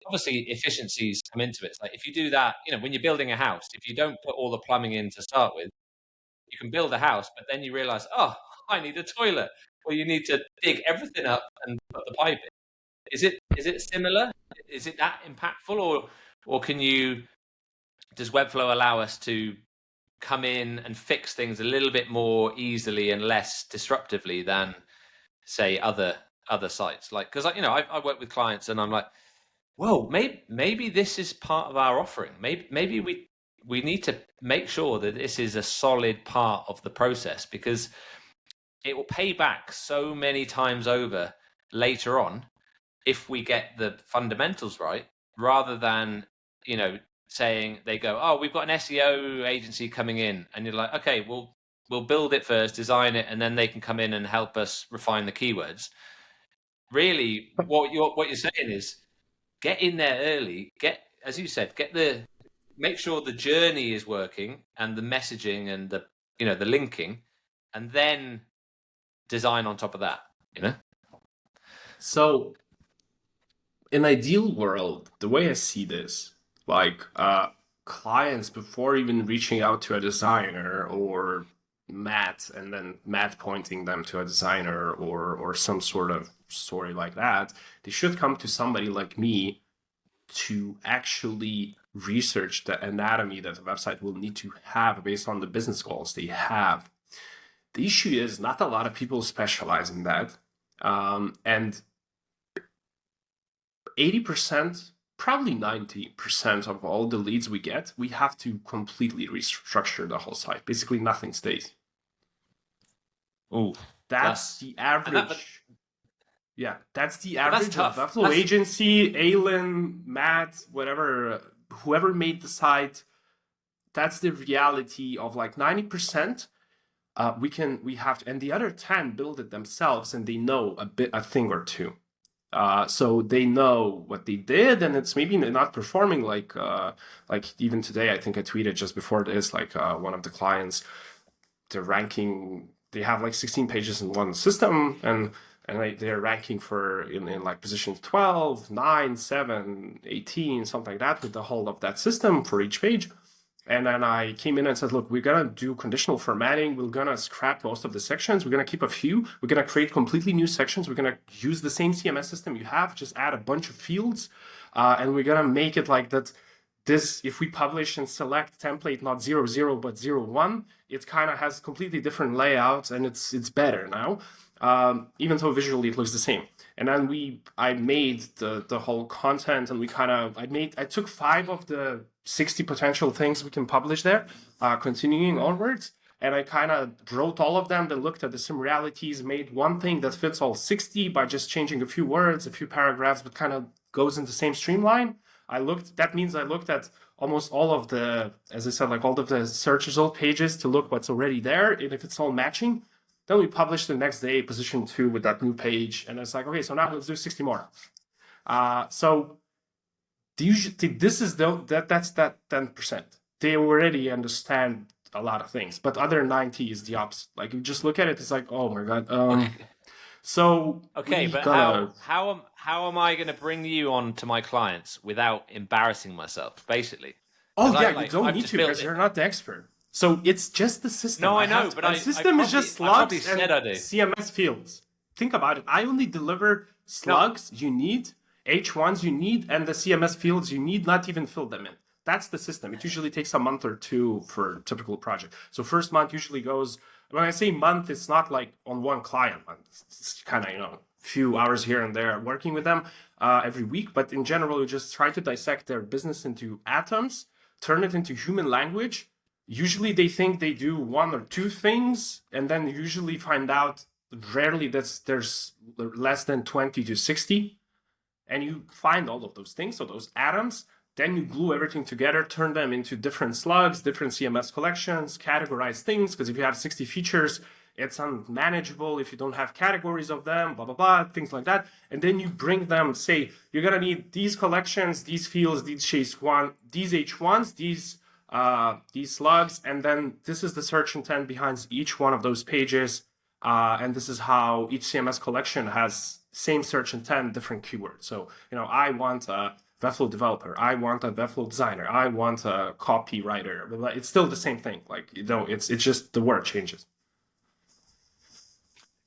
obviously efficiencies come into it? It's like if you do that, when you're building a house, if you don't put all the plumbing in to start with, you can build a house, but then you realize, oh, I need a toilet, or you need to dig everything up and put the pipe in. Is it similar? Is it that impactful, or does Webflow allow us to come in and fix things a little bit more easily and less disruptively than say other sites? Like, because I work with clients and I'm like, whoa, maybe this is part of our offering. Maybe we need to make sure that this is a solid part of the process, because it will pay back so many times over later on if we get the fundamentals right, rather than saying they go, oh, we've got an SEO agency coming in, and you're like, okay, we'll build it first, design it, and then they can come in and help us refine the keywords. Really, what you're saying is get in there early, as you said, make sure the journey is working and the messaging and the the linking, and then design on top of that. So, in ideal world, the way I see this, like clients before even reaching out to a designer or Matt, and then Matt pointing them to a designer or some sort of story like that, they should come to somebody like me to actually research the anatomy that the website will need to have based on the business goals they have. The issue is not a lot of people specialize in that. And 80%, probably 90% of all the leads we get, we have to completely restructure the whole site. Basically, nothing stays. Oh, that's the average. That's the average of tough. Webflow agency, Ailín, Matt, whatever, whoever made the site. That's the reality of like 90%. We have to, and the other 10 build it themselves, and they know a thing or two. So they know what they did, and it's maybe not performing like even today. I think I tweeted just before this, like one of the clients, the ranking, they have like 16 pages in one system, and they're ranking for in like positions 12, 9, 7, 18, something like that, with the whole of that system for each page. And then I came in and said, look, we're going to do conditional formatting. We're going to scrap most of the sections. We're going to keep a few. We're going to create completely new sections. We're going to use the same CMS system you have, just add a bunch of fields. And we're going to make it like that. This, if we publish and select template, not 00, but 01, it kind of has completely different layouts, and it's better now. Even though visually it looks the same. And then I made the whole content, and I took 5 of the 60 potential things we can publish there, continuing onwards. And I kind of wrote all of them, then looked at the similarities, made one thing that fits all 60 by just changing a few words, a few paragraphs, but kind of goes in the same streamline. That means I looked at almost all of the, as I said, like all of the search result pages to look what's already there, and if it's all matching. Then we published the next day, position 2 with that new page. And it's like, okay, so now let's do 60 more. So this is that's that 10%. They already understand a lot of things, but other 90 is the opposite. Like you just look at it, it's like, oh my God. So okay, but how am I going to bring you on to my clients without embarrassing myself, basically? Oh yeah, you don't need to because you're not the expert. So it's just the system. No, I know, but the system is just slugs and CMS fields. Think about it. I only deliver slugs you need, H1s you need, and the CMS fields you need, not even fill them in. That's the system. It usually takes a month or two for a typical project. So first month usually goes, when I say month, it's not like on one client. It's kind of, few hours here and there working with them every week. But in general, we just try to dissect their business into atoms, turn it into human language. Usually they think they do one or two things, and then usually find out rarely that there's less than 20 to 60. And you find all of those things, so those atoms, then you glue everything together, turn them into different slugs, different CMS collections, categorize things, because if you have 60 features, it's unmanageable if you don't have categories of them, blah, blah, blah, things like that. And then you bring them, say, you're going to need these collections, these fields, these H1s, these slugs, and then this is the search intent behind each one of those pages. And this is how each CMS collection has same search intent, different keywords. So, I want a Webflow developer, I want a Webflow designer, I want a copywriter. It's still the same thing. It's just the word changes.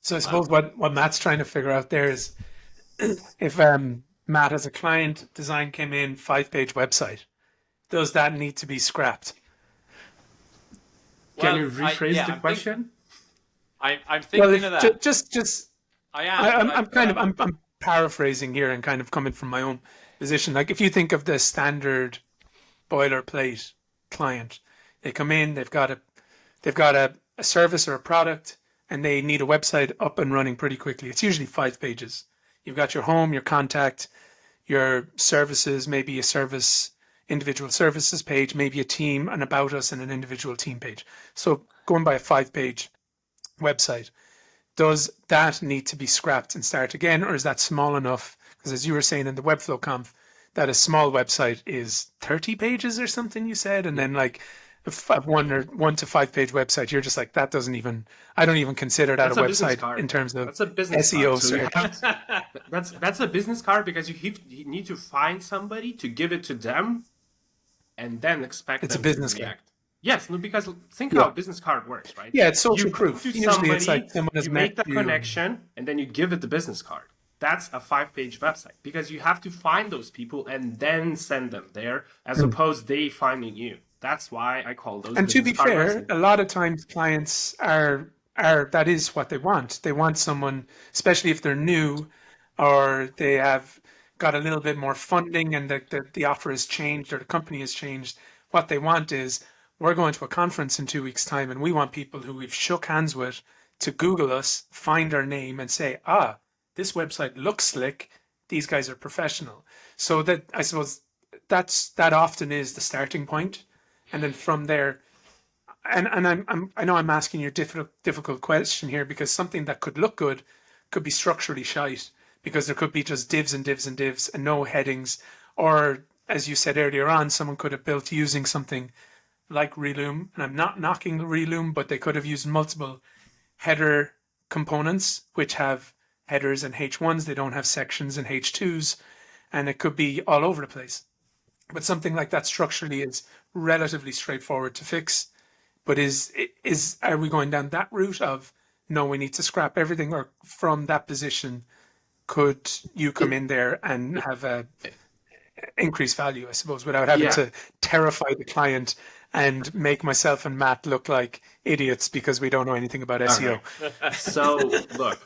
So I suppose what Matt's trying to figure out there is if Matt as a client design came in 5-page website, does that need to be scrapped? Can you rephrase the question? I'm thinking of that. Just I am. I'm paraphrasing here and kind of coming from my own position. Like if you think of the standard boilerplate client, they come in, they've got a service or a product, and they need a website up and running pretty quickly. It's usually 5 pages. You've got your home, your contact, your services, maybe a individual services page, maybe a team, an about us, and an individual team page. So going by a 5-page website, does that need to be scrapped and start again, or is that small enough? Because as you were saying in the Webflow conf, that a small website is 30 pages or something you said, and then like a 1 to 5 page website, you're just like, that doesn't even, I don't even consider that a website in terms of SEO. So that's a business card, because you need to find somebody to give it to them and then expect it's them a business to card. react. Yes, no, because think how a business card works, right? Yeah, it's social proof. Usually it's like someone has make the connection and then you give it the business card. That's a 5-page website, because you have to find those people and then send them there, as opposed they finding you. That's why I call those. And to be fair, a lot of times clients are that is what they want. They want someone, especially if they're new or they have got a little bit more funding and the offer has changed or the company has changed. What they want is, we're going to a conference in 2 weeks' time and we want people who we've shook hands with to Google us, find our name and say, this website looks slick. These guys are professional. So that, I suppose, that often is the starting point. And then from there, and I know I'm asking you a difficult question here, because something that could look good could be structurally shite, because there could be just divs and divs and divs and no headings. Or as you said earlier on, someone could have built using something like Reloom, and I'm not knocking the Reloom, but they could have used multiple header components, which have headers and H1s. They don't have sections and H2s, and it could be all over the place. But something like that structurally is relatively straightforward to fix. But are we going down that route of, no, we need to scrap everything? Or from that position, could you come in there and have a increased value, I suppose, without having to terrify the client and make myself and Matt look like idiots because we don't know anything about SEO? Okay. So look,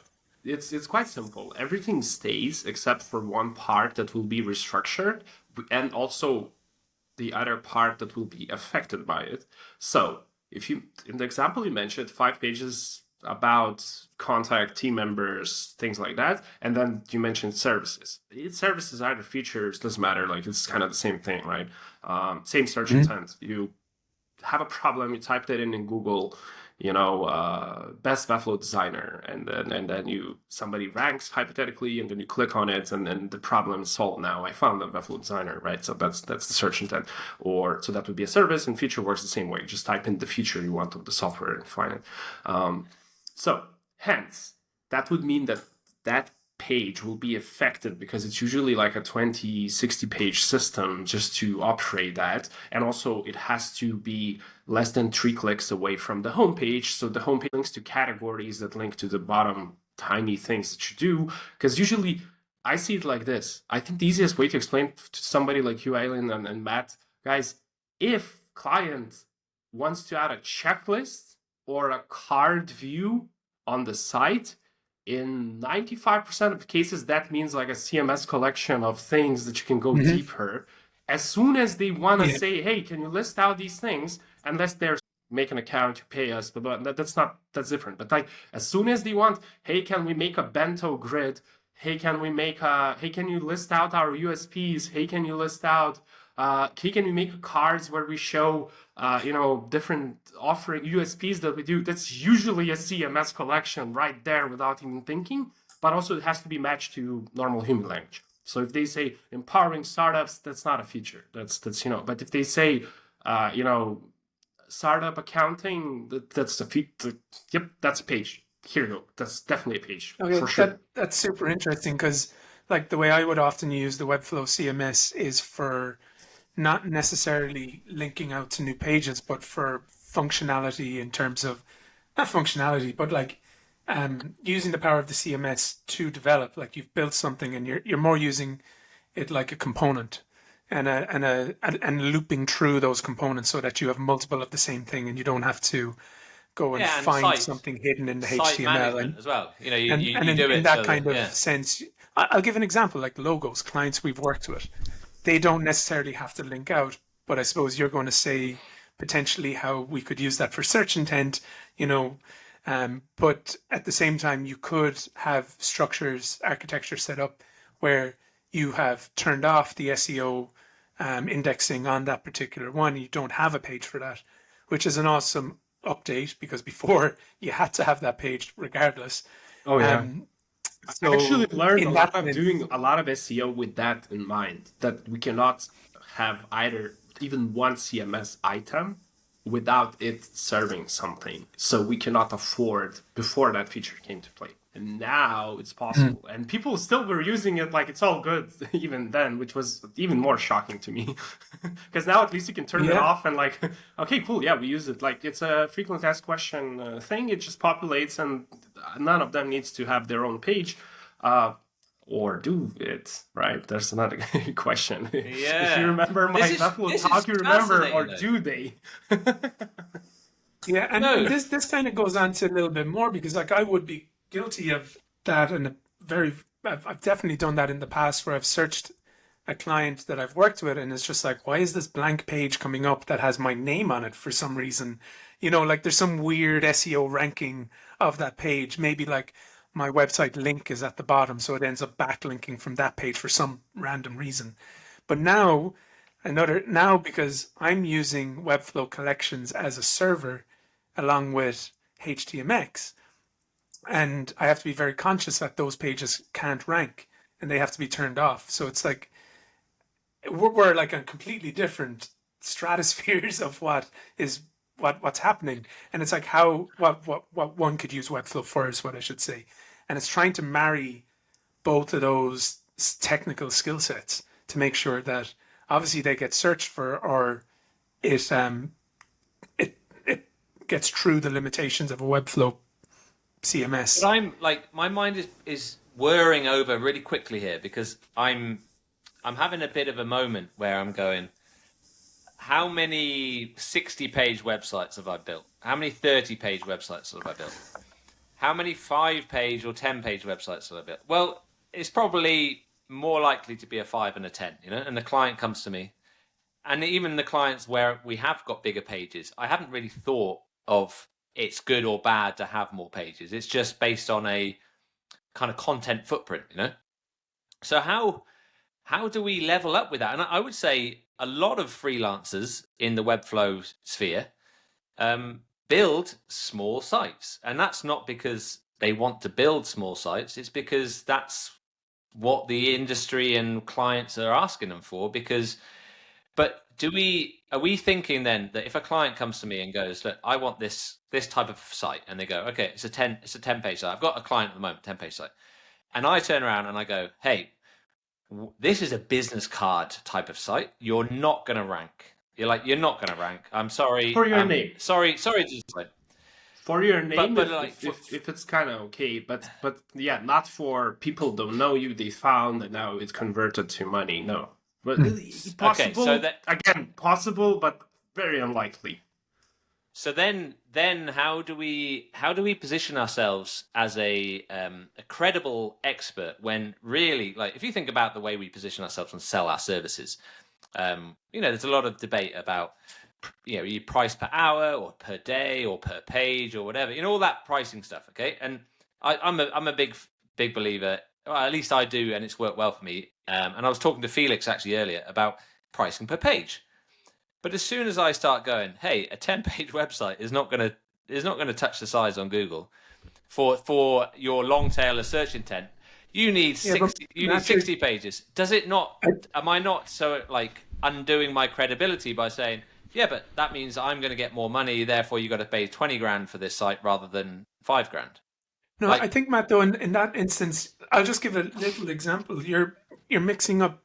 it's quite simple. Everything stays except for one part that will be restructured, and also the other part that will be affected by it. So if you, in the example you mentioned, 5 pages about contact, team members, things like that, and then you mentioned services. Services, either features, doesn't matter. Like, it's kind of the same thing, right? Same search intent. You have a problem, you typed it in Google, best Webflow designer, and then somebody ranks hypothetically, and then you click on it, and then the problem is solved. Now I found a Webflow designer, right? So that's the search intent. So that would be a service, and feature works the same way. Just type in the feature you want of the software and find it. So hence, that would mean that page will be affected because it's usually like a 20, 60 page system just to operate that. And also it has to be less than 3 clicks away from the homepage. So the homepage links to categories that link to the bottom tiny things that you do. Because usually I see it like this. I think the easiest way to explain to somebody like you, Ailín and Matt, guys, if client wants to add a checklist or a card view on the site, in 95% of cases, that means like a CMS collection of things that you can go deeper. As soon as they want to say, hey, can you list out these things? Unless they're make an account to pay us, but that's different. But like as soon as they want, hey, can we make a bento grid? Hey, can you list out our USPs? Hey, can you list out hey, can we make cards where we show different offering USPs that we do? That's usually a CMS collection right there without even thinking, but also it has to be matched to normal human language. So if they say empowering startups, that's not a feature. That's but if they say startup accounting, that's the feature. Yep, that's a page. Here you go. That's definitely a page for sure. That's super interesting because like the way I would often use the Webflow CMS is for not necessarily linking out to new pages, but for functionality in terms of not functionality, but like using the power of the CMS to develop. Like you've built something and you're more using it like a component and looping through those components so that you have multiple of the same thing and you don't have to go and find something hidden in the HTML and as well. You and do in it that so kind of sense. I'll give an example, like logos, clients we've worked with. They don't necessarily have to link out, but I suppose you're going to say potentially how we could use that for search intent, but at the same time, you could have architecture set up where you have turned off the SEO indexing on that particular one. You don't have a page for that, which is an awesome update because before you had to have that page regardless. Oh, yeah. So I actually learned a lot of doing a lot of SEO with that in mind, that we cannot have even one CMS item without it serving something. So we cannot afford before that feature came to play. And now it's possible. And people still were using it like it's all good even then, which was even more shocking to me. Because now at least you can turn it off and like, okay, cool, yeah, we use it. Like it's a frequent asked question thing. It just populates and none of them needs to have their own page. Or do it, right? There's another question. Yeah. If you remember my Webflow talk, you remember, or do they? Yeah, and this kind of goes on to a little bit more because like I would be guilty of that, and I've definitely done that in the past where I've searched a client that I've worked with and it's just like, why is this blank page coming up that has my name on it for some reason? Like there's some weird SEO ranking of that page. Maybe like my website link is at the bottom, so it ends up backlinking from that page for some random reason. But now because I'm using Webflow collections as a server along with HTMX, and I have to be very conscious that those pages can't rank and they have to be turned off. So it's like we're like on completely different stratospheres of what's happening. And it's like what one could use Webflow for is what I should say. And it's trying to marry both of those technical skill sets to make sure that obviously they get searched for, or it gets through the limitations of a Webflow CMS. But I'm like, my mind is whirring over really quickly here because I'm having a bit of a moment where I'm going, how many 60-page websites have I built? How many 30-page websites have I built? How many 5-page or 10-page websites have I built? Well, it's probably more likely to be a 5 and a 10, and the client comes to me. And even the clients where we have got bigger pages, I haven't really thought of it's good or bad to have more pages. It's just based on a kind of content footprint, So how do we level up with that? And I would say a lot of freelancers in the Webflow sphere build small sites. And that's not because they want to build small sites. It's because that's what the industry and clients are asking them for. But are we thinking then that if a client comes to me and goes, look, I want this type of site, and they go, okay, it's a 10-page site. I've got a client at the moment, 10-page site. and I turn around and I go, hey, this is a business card type of site. You're not going to rank. You're like, you're not going to rank. I'm sorry. For your name. Sorry to say. For your name, But like, if it's kind of okay, but yeah, not for people don't know you, they found, and now it's converted to money. No, but possible. Okay, so that again, possible, but very unlikely. So then how do we position ourselves as a credible expert when really, like, if you think about the way we position ourselves and sell our services, there's a lot of debate about, you price per hour or per day or per page or whatever, all that pricing stuff. Okay. And I'm a big believer, well, at least I do. And it's worked well for me. And I was talking to Felix actually earlier about pricing per page. But as soon as I start going, hey, a 10-page website is not going to touch the size on Google for your long tail of search intent. You need 60 pages. Does it not? Am I not so like undoing my credibility by saying, yeah, but that means I'm going to get more money. Therefore, you got to pay 20 grand for this site rather than 5 grand. No, I think, Matt, though, in that instance, I'll just give a little example. You're mixing up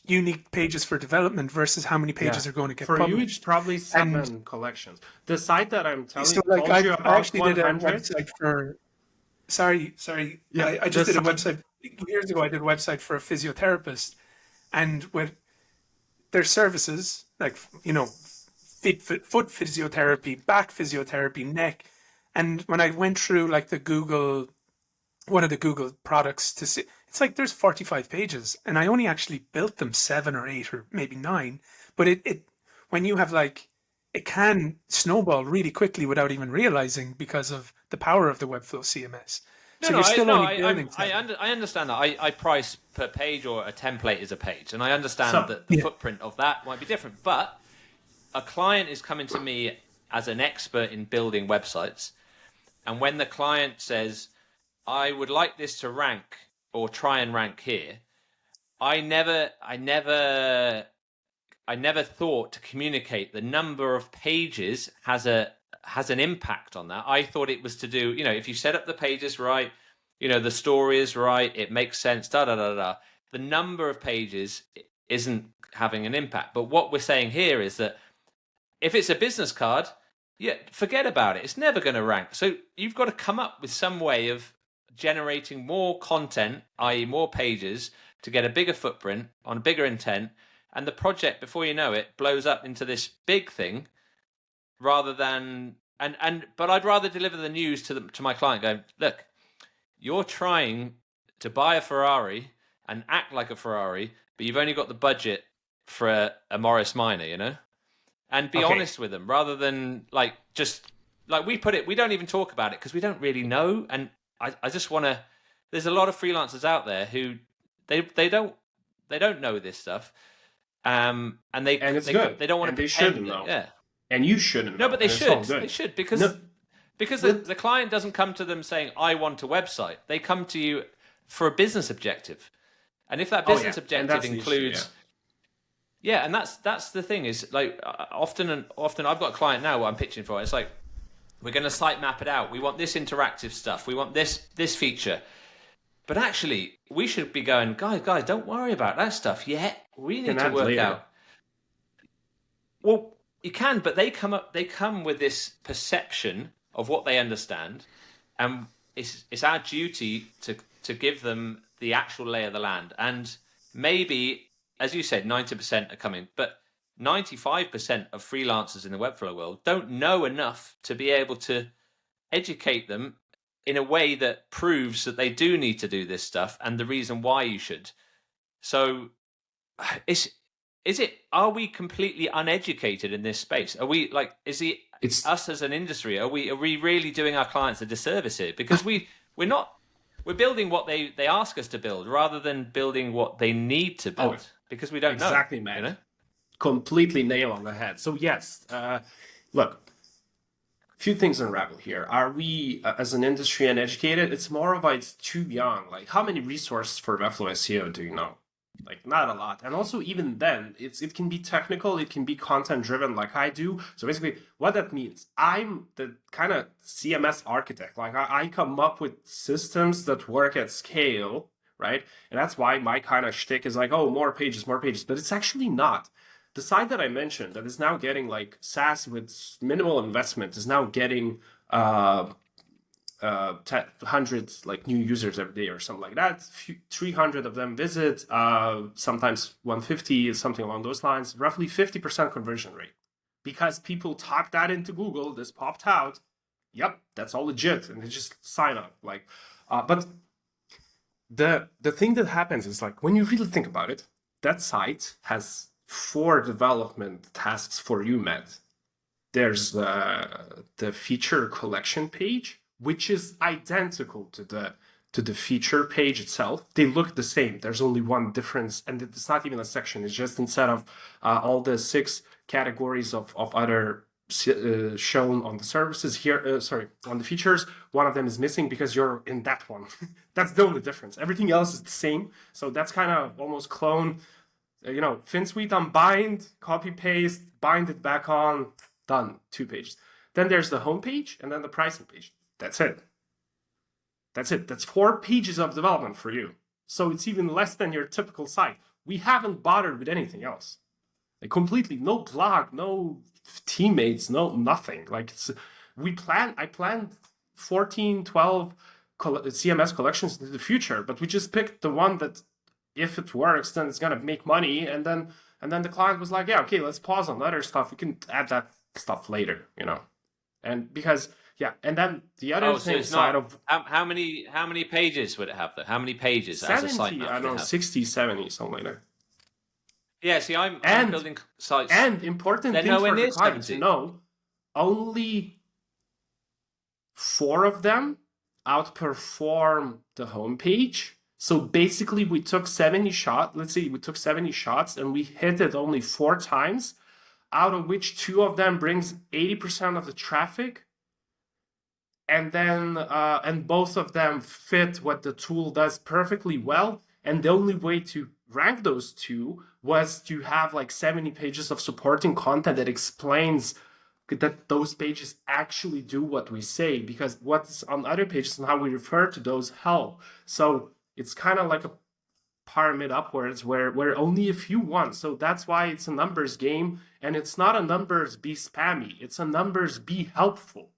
unique pages for development versus how many pages are going to get for published. You, it's probably 7 collections. The site that I'm telling so, like, told you about, I actually 100. did a website for. Sorry. Yeah, I just did a website years ago. I did a website for a physiotherapist, and with their services, like foot physiotherapy, back physiotherapy, neck. And when I went through like one of the Google products to see, it's like there's 45 pages, and I only actually built them 7 or 8 or maybe 9. But it when you have like, it can snowball really quickly without even realizing because of the power of the Webflow CMS. I understand that. I price per page, or a template is a page, and I understand that the footprint of that might be different. But a client is coming to me as an expert in building websites, and when the client says, I would like this to rank or try and rank here, I never thought to communicate the number of pages has an impact on that. I thought it was to do, if you set up the pages right, the story is right, it makes sense, The number of pages isn't having an impact. But what we're saying here is that if it's a business card, forget about it. It's never going to rank. So you've got to come up with some way of generating more content, i.e. more pages, to get a bigger footprint on a bigger intent. And the project, before you know it, blows up into this big thing, rather than but I'd rather deliver the news to my client going, look, you're trying to buy a Ferrari and act like a Ferrari, but you've only got the budget for a Morris Minor, and be honest with them, rather than like just like we put it. We don't even talk about it because we don't really know. And I just want to. There's a lot of freelancers out there who they don't know this stuff. And they don't want to. They shouldn't know. Yeah, and you shouldn't. No, but they should. They should because the client doesn't come to them saying, "I want a website." They come to you for a business objective, and if that business objective includes, and that's the thing is like often I've got a client now what I'm pitching for. It's like we're going to site map it out. We want this interactive stuff. We want this feature. But actually, we should be going, guys, don't worry about that stuff yet. We need to work out. Well, you can, but they come with this perception of what they understand, and it's our duty to give them the actual lay of the land. And maybe, as you said, 90% are coming, but 95% of freelancers in the Webflow world don't know enough to be able to educate them in a way that proves that they do need to do this stuff and the reason why you should. So are we completely uneducated in this space? Are we like, it's us as an industry? Are we really doing our clients a disservice here? Because we're building what they ask us to build rather than building what they need to build because we don't know. Exactly, man. Completely nail on the head. So yes, look, few things unravel here. Are we, as an industry, uneducated? It's more of it's too young. Like, how many resources for Webflow SEO do you know? like not a lot. And also even then, it can be technical, it can be content driven like I do. So basically what that means, I'm the kind of CMS architect. Like I come up with systems that work at scale, right? And that's why my kind of shtick is like, oh, more pages, but it's actually not. The site that I mentioned that is now getting like SaaS with minimal investment is now getting 100 like new users every day or something like that. 300 of them visit, sometimes 150, something along those lines. Roughly 50% conversion rate, because people type that into Google. This popped out. Yep, that's all legit, and they just sign up. Like, but the thing that happens is like when you really think about it, that site has 4 development tasks for you, Matt. There's the feature collection page, which is identical to the feature page itself. They look the same. There's only one difference, and it's not even a section. It's just instead of all the 6 categories of other shown on the services here, on the features, one of them is missing because you're in that one. That's the only difference. Everything else is the same. So that's kind of almost clone, FinSuite on bind, copy paste, bind it back on, done, 2 pages. Then there's the home page and then the pricing page. That's it. That's 4 pages of development for you. So it's even less than your typical site. We haven't bothered with anything else. Like completely, no blog, no teammates, no nothing. Like I planned 14, 12 CMS collections into the future, but we just picked the one that if it works, then it's gonna make money. And then the client was like, yeah, okay, let's pause on other stuff. We can add that stuff later, And because and then the other thing side of how many pages would it have though? How many pages 70, as a site? I don't know, 60, 70, something like that. Yeah, see, I'm building sites. And important thing for the client to know, only 4 of them outperform the homepage. So basically we took 70 shots. Let's say we took 70 shots and we hit it only 4 times, out of which 2 of them brings 80% of the traffic. And then, and both of them fit what the tool does perfectly well. And the only way to rank those 2 was to have like 70 pages of supporting content that explains that those pages actually do what we say, because what's on other pages and how we refer to those help. So it's kind of like a pyramid upwards where only a few won. So that's why it's a numbers game, and it's not a numbers be spammy. It's a numbers be helpful.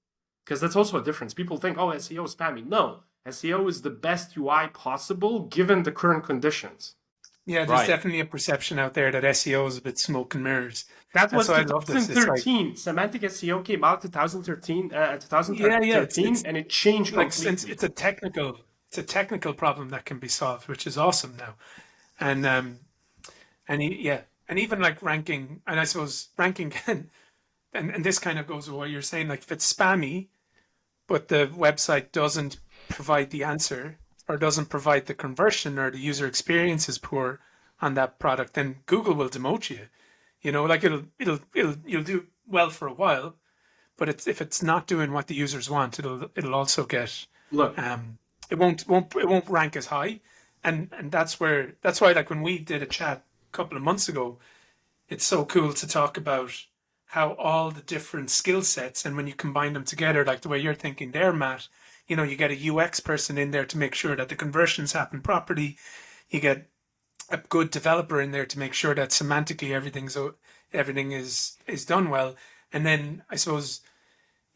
Because that's also a difference. People think, oh, SEO is spammy. No, SEO is the best UI possible given the current conditions. Yeah, there's definitely a perception out there that SEO is a bit smoke and mirrors. That was 2013. Like, semantic SEO came out 2013, and it changed completely. It's a technical problem that can be solved, which is awesome now. And even like ranking, and I suppose ranking can, and this kind of goes with what you're saying, like if it's spammy, but the website doesn't provide the answer or doesn't provide the conversion or the user experience is poor on that product, then Google will demote you. Like you'll do well for a while, but if it's not doing what the users want, it'll also get it won't rank as high, and that's why like when we did a chat a couple of months ago, it's so cool to talk about how all the different skill sets, and when you combine them together, like the way you're thinking there, Matt, you get a UX person in there to make sure that the conversions happen properly. You get a good developer in there to make sure that semantically everything is done well. And then I suppose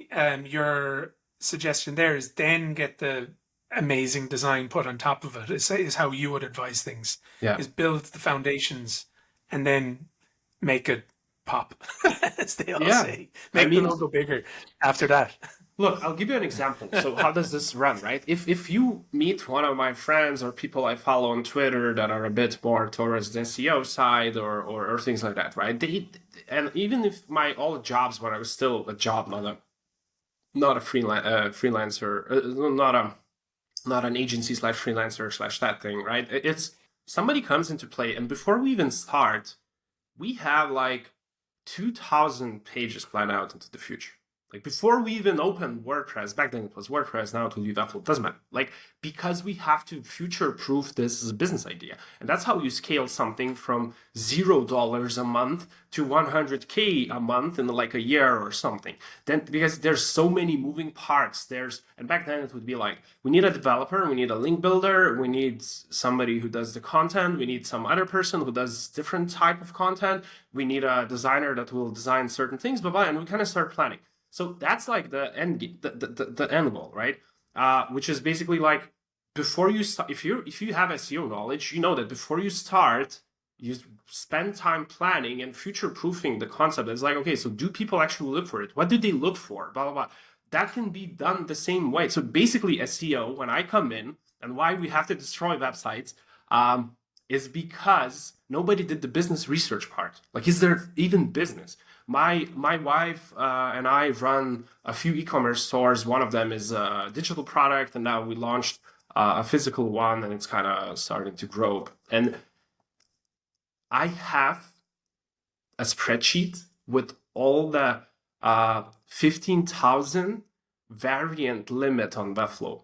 your suggestion there is then get the amazing design put on top of it. Is how you would advise things. Yeah. Is build the foundations and then make it pop, as they all say. Make the logo bigger after that. Look, I'll give you an example. So how does this run, right? If you meet one of my friends or people I follow on Twitter that are a bit more towards the SEO side or things like that, right? And even if my all jobs when I was still a job, not a freelancer, not an agency / freelancer / that thing, right? It's somebody comes into play, and before we even start, we have like 2,000 pages planned out into the future. Like before we even opened WordPress, back then it was WordPress, now it will be Webflow, doesn't matter. Like, because we have to future-proof this as a business idea. And that's how you scale something from $0 a month to 100K a month in like a year or something. Then, because there's so many moving parts, and back then it would be like, we need a developer, we need a link builder, we need somebody who does the content, we need some other person who does different type of content, we need a designer that will design certain things, blah, blah, and we kind of start planning. So that's like the end, the end goal, right? Which is basically like before you start, if you have SEO knowledge, you know that before you start, you spend time planning and future-proofing the concept. It's like, okay, so do people actually look for it? What do they look for? Blah, blah, blah. That can be done the same way. So basically SEO, when I come in, and why we have to destroy websites, is because nobody did the business research part. Like, is there even business? My wife and I run a few e-commerce stores. One of them is a digital product, and now we launched a physical one, and it's kind of starting to grow. And I have a spreadsheet with all the 15,000 variant limit on Webflow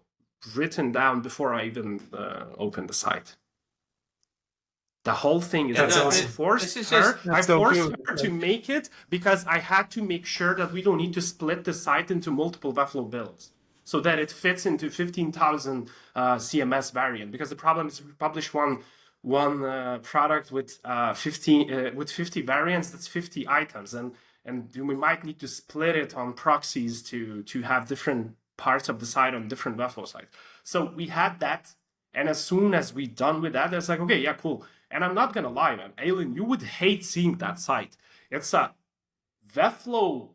written down before I even opened the site. The whole thing is I forced her to make it because I had to make sure that we don't need to split the site into multiple Webflow builds so that it fits into 15,000 CMS variant. Because the problem is we publish one product with 50 variants, that's 50 items, and we might need to split it on proxies to have different parts of the site on different Webflow sites. So we had that, and as soon as we done with that, it's like, okay, yeah, cool. And I'm not gonna lie, man, Ailín, you would hate seeing that site. It's a Webflow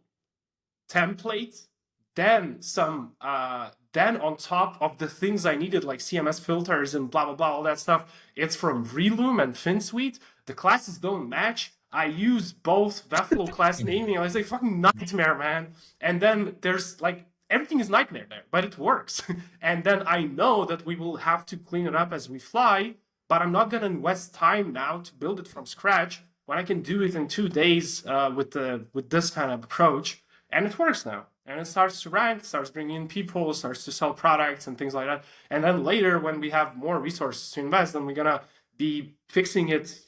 template, then then on top of the things I needed, like CMS filters and blah, blah, blah, all that stuff, it's from Reloom and FinSuite. The classes don't match. I use both Webflow class naming. I was like, fucking nightmare, man. And then there's like, everything is nightmare there, but it works. And then I know that we will have to clean it up as we fly, but I'm not going to invest time now to build it from scratch when I can do it in 2 days with this kind of approach. And it works now. And it starts to rank, starts bringing in people, starts to sell products and things like that. And then later, when we have more resources to invest, then we're going to be fixing it,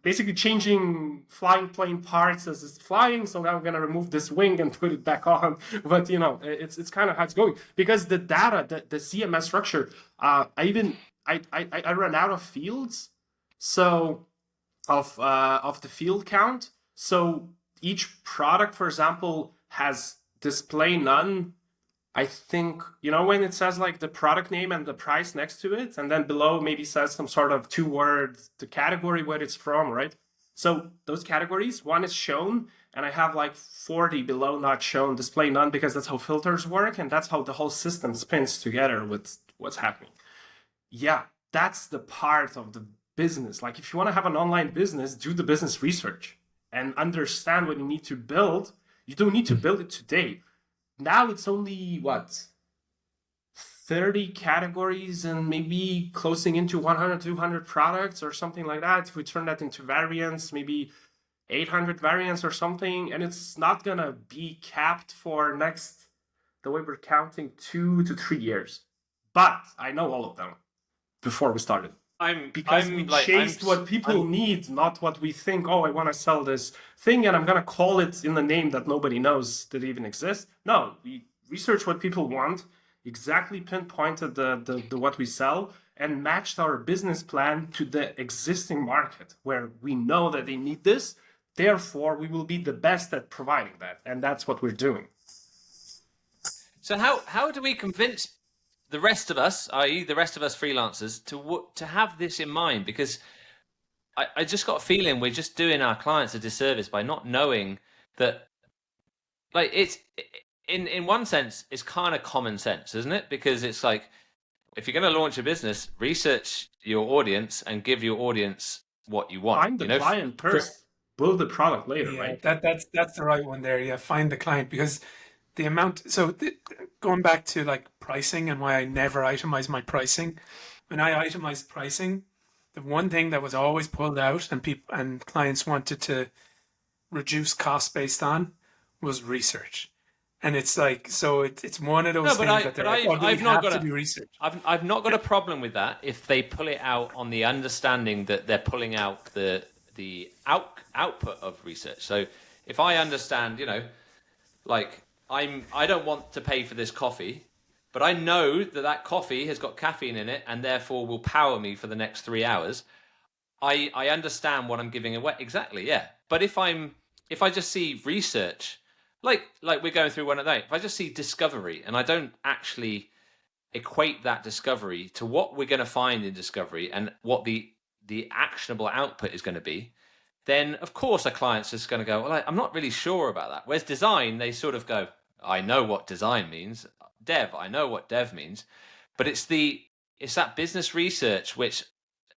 basically changing flying plane parts as it's flying. So now I'm going to remove this wing and put it back on. But, it's kind of how it's going. Because the data, the CMS structure, I ran out of fields, so of the field count. So each product, for example, has display none. I think, when it says like the product name and the price next to it, and then below maybe says some sort of 2 words, the category where it's from, right? So those categories, one is shown, and I have like 40 below not shown, display none, because that's how filters work, and that's how the whole system spins together with what's happening. Yeah, that's the part of the business. Like, if you want to have an online business, do the business research and understand what you need to build. You don't need to build it today. Now it's only, 30 categories and maybe closing into 100, 200 products or something like that. If we turn that into variants, maybe 800 variants or something, and it's not going to be capped for the way we're counting, 2 to 3 years. But I know all of them before we started. We chased what people need, not what we think, I want to sell this thing and I'm going to call it in the name that nobody knows that even exists. No, we researched what people want, exactly pinpointed the what we sell, and matched our business plan to the existing market where we know that they need this. Therefore, we will be the best at providing that. And that's what we're doing. So how do we convince the rest of us, i.e. the rest of us freelancers, to have this in mind? Because I just got a feeling we're just doing our clients a disservice by not knowing that, like, it's in one sense, it's kind of common sense, isn't it? Because it's like, if you're going to launch a business, research your audience and give your audience what you want. Find the client first, build the product later, right? That's the right one there. Yeah, find the client, because the amount. So going back to like pricing and why I never itemize my pricing. When I itemized pricing, the one thing that was always pulled out and clients wanted to reduce cost based on was research. And it's like, so it's one of those No, things that they're like, oh, do we I've not have got to a, do research? I've not got a problem with that if they pull it out on the understanding that they're pulling out the output of research. So if I understand, like I don't want to pay for this coffee, but I know that coffee has got caffeine in it and therefore will power me for the next 3 hours. I understand what I'm giving away. Exactly, yeah. But if I just see research, like we're going through one at night, if I just see discovery and I don't actually equate that discovery to what we're going to find in discovery and what the actionable output is going to be, then of course a client's just going to go, well, I'm not really sure about that. Whereas design, they sort of go, I know what design means. Dev, I know what dev means. But it's that business research which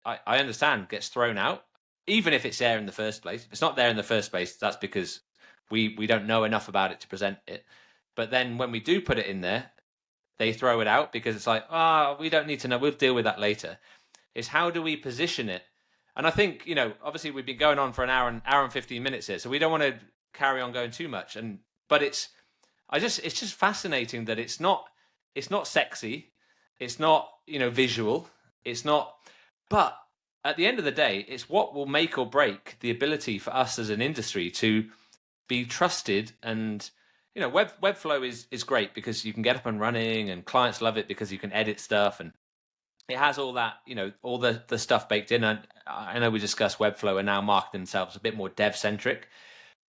I understand gets thrown out, even if it's there in the first place. If it's not there in the first place, that's because we don't know enough about it to present it. But then when we do put it in there, they throw it out because it's like, we don't need to know. We'll deal with that later. It's how do we position it? And I think, obviously we've been going on for an hour and 15 minutes here, so we don't want to carry on going too much. But it's just fascinating that it's not sexy, it's not visual, it's not. But at the end of the day, it's what will make or break the ability for us as an industry to be trusted. And Webflow is great because you can get up and running, and clients love it because you can edit stuff, and it has all that, all the stuff baked in. And I know we discussed Webflow and now marketing themselves a bit more dev centric.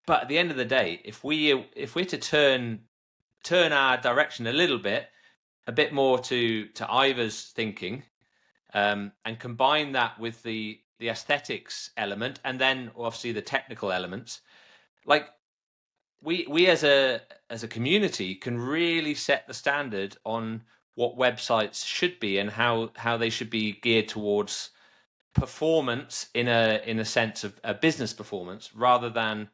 But at the end of the day, if we're to turn our direction a little bit, a bit more to Aiva's thinking, and combine that with the aesthetics element, and then obviously the technical elements, like we as a community can really set the standard on what websites should be and how they should be geared towards performance in a sense of a business performance rather than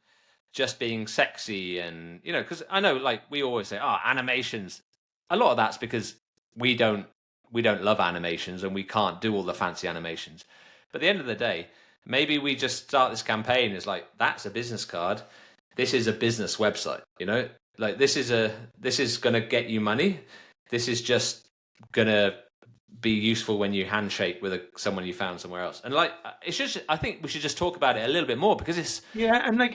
just being sexy. And because I know, like, we always say, animations. A lot of that's because we don't love animations and we can't do all the fancy animations. But at the end of the day, maybe we just start this campaign as like, that's a business card. This is a business website, like this is going to get you money. This is just going to be useful when you handshake with someone you found somewhere else. And like, I think we should just talk about it a little bit more because it's. Yeah. And like,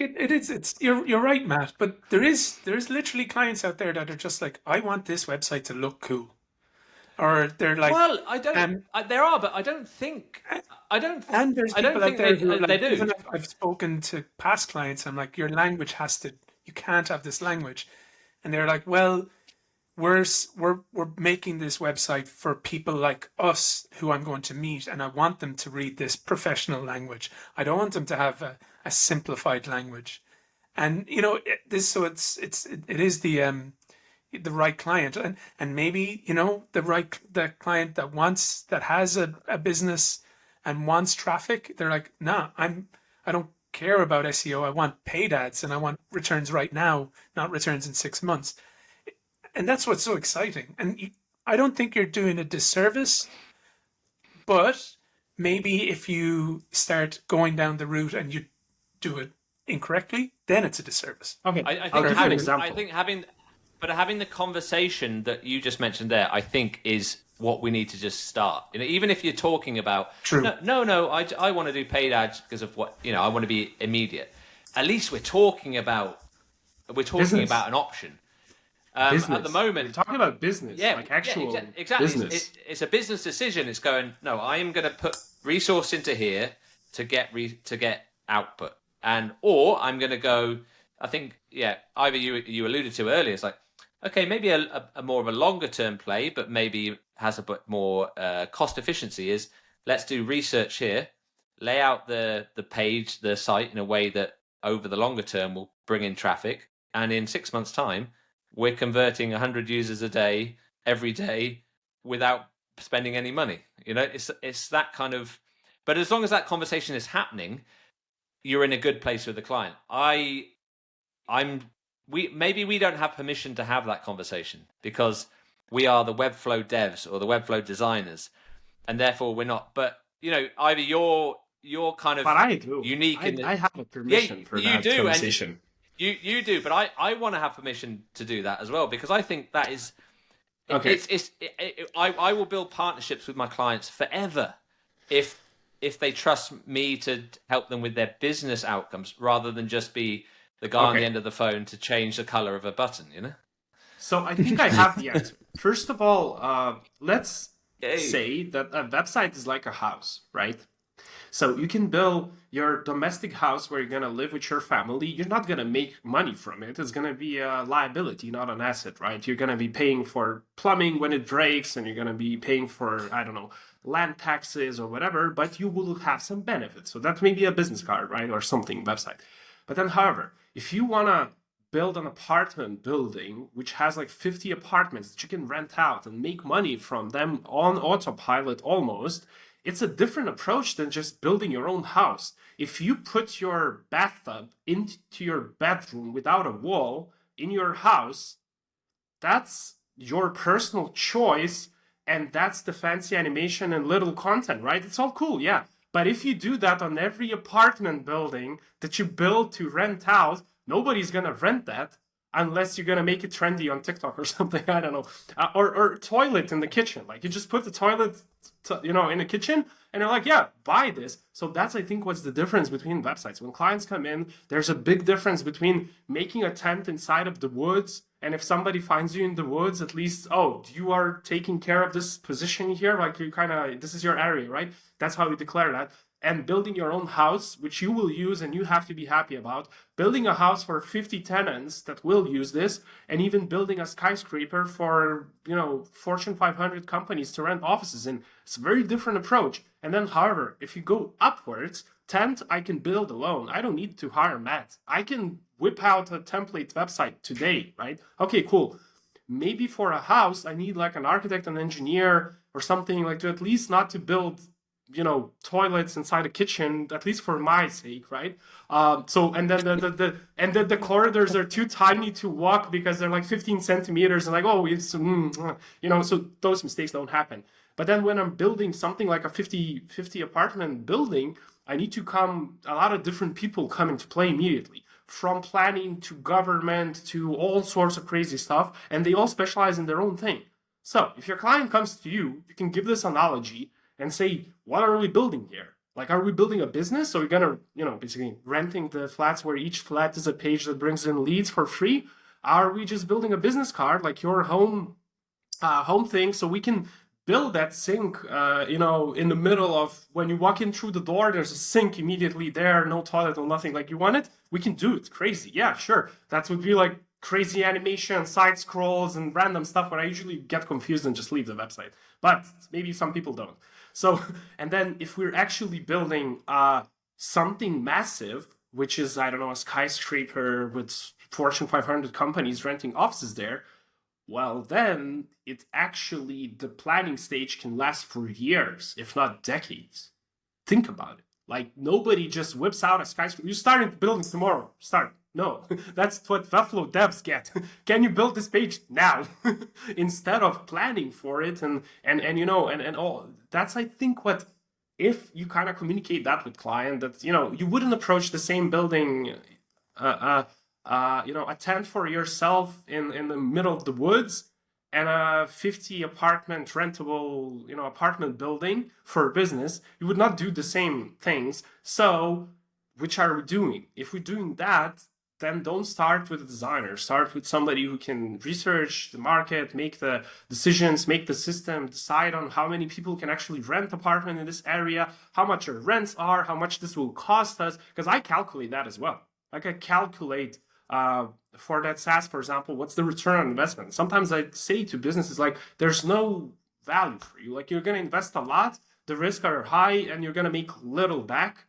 you're right, Matt, but there is literally clients out there that are just like, I want this website to look cool. Or they're like, well, I don't. There are, but I don't think. And there's I don't people out think there who like, they do. even if I've spoken to past clients, I'm like, your language you can't have this language, and they're like, well, we're making this website for people like us who I'm going to meet, and I want them to read this professional language. I don't want them to have a simplified language, and it is the right client, and maybe the client that has a business and wants traffic. They're like, nah, I don't care about SEO. I want paid ads and I want returns right now, not returns in 6 months. And that's what's so exciting. And I don't think you're doing a disservice, but maybe if you start going down the route and you do it incorrectly, then it's a disservice. Okay, I'll give you an example. I think having the conversation that you just mentioned there, I think is what we need to just start. Even if you're talking about, True. No, I want to do paid ads because of what, I want to be immediate. At least we're talking about Business. an option. Business. At the moment, we're talking about business, like actual exactly. business. It's a business decision. It's going, no, I am going to put resource into here to get output, or I'm going to go. I think, Aiva, you alluded to earlier. It's like, okay, maybe a more of a longer term play, but maybe has a bit more cost efficiency. Is let's do research here, lay out the page, the site in a way that over the longer term will bring in traffic, and in 6 months' time, we're converting 100 users a day, every day, without spending any money. It's that kind of. But as long as that conversation is happening, you're in a good place with the client. Maybe we don't have permission to have that conversation because we are the Webflow devs or the Webflow designers, and therefore we're not. But Aiva, you're kind of But I do. unique. I have a permission for that conversation. You do, but I want to have permission to do that as well, because I think that is Okay. I will build partnerships with my clients forever if they trust me to help them with their business outcomes rather than just be the guy on the Okay. end of the phone to change the color of a button, you know? So I think I have the answer. First of all, let's Hey. say that a website is like a house, right? So you can build your domestic house where you're going to live with your family. You're not going to make money from it. It's going to be a liability, not an asset, right? You're going to be paying for plumbing when it breaks, and you're going to be paying for, I don't know, land taxes or whatever, but you will have some benefits. So that may be a business card, right? Or something, website. But then, however, if you want to build an apartment building which has like 50 apartments that you can rent out and make money from them on autopilot almost, it's a different approach than just building your own house. If you put your bathtub into your bedroom without a wall in your house, that's your personal choice, and that's the fancy animation and little content, right? It's all cool, yeah. But if you do that on every apartment building that you build to rent out, nobody's gonna rent that unless you're gonna make it trendy on TikTok or something. I don't know, or toilet in the kitchen. Like you just put the toilet, in the kitchen, and they're like, yeah, buy this. So that's, I think, what's the difference between websites. When clients come in, there's a big difference between making a tent inside of the woods, and if somebody finds you in the woods, at least, oh, you are taking care of this position here. Like you kind of, this is your area, right? That's how we declare that. And building your own house, which you will use and you have to be happy about, building a house for 50 tenants that will use this, and even building a skyscraper for, Fortune 500 companies to rent offices in. It's a very different approach. And then, however, if you go upwards, tent I can build alone. I don't need to hire Matt. I can whip out a template website today, right? Okay, cool. Maybe for a house, I need like an architect, an engineer, or something like to at least not to build toilets inside a kitchen, at least for my sake, right? And then the corridors are too tiny to walk because they're like 15 centimeters, and like, oh, it's so those mistakes don't happen. But then when I'm building something like a 50 apartment building, I need to a lot of different people come into play immediately, from planning to government to all sorts of crazy stuff, and they all specialize in their own thing. So if your client comes to you, you can give this analogy and say, what are we building here? Like, are we building a business? So we're gonna, basically renting the flats where each flat is a page that brings in leads for free? Are we just building a business card, like your home thing, so we can build that sink, in the middle of when you walk in through the door, there's a sink immediately there, no toilet, no nothing. Like you want it? We can do it. Crazy. Yeah, sure. That would be like crazy animation, side scrolls, and random stuff where I usually get confused and just leave the website. But maybe some people don't. So, and then if we're actually building something massive, which is, I don't know, a skyscraper with Fortune 500 companies renting offices there, well, then the planning stage can last for years, if not decades. Think about it. Like, nobody just whips out a skyscraper. You're starting building tomorrow. Start. No, that's what Webflow devs get. Can you build this page now? Instead of planning for it and all. That's, I think, what, if you kind of communicate that with client, that, you wouldn't approach the same building, a tent for yourself in the middle of the woods, and a 50 apartment rentable, apartment building for business. You would not do the same things. So, which are we doing? If we're doing that, then don't start with a designer. Start with somebody who can research the market, make the decisions, make the system, decide on how many people can actually rent apartment in this area, how much our rents are, how much this will cost us. Because I calculate that as well. Like I calculate for that SaaS, for example, what's the return on investment? Sometimes I say to businesses, like, there's no value for you. Like, you're going to invest a lot, the risks are high, and you're going to make little back.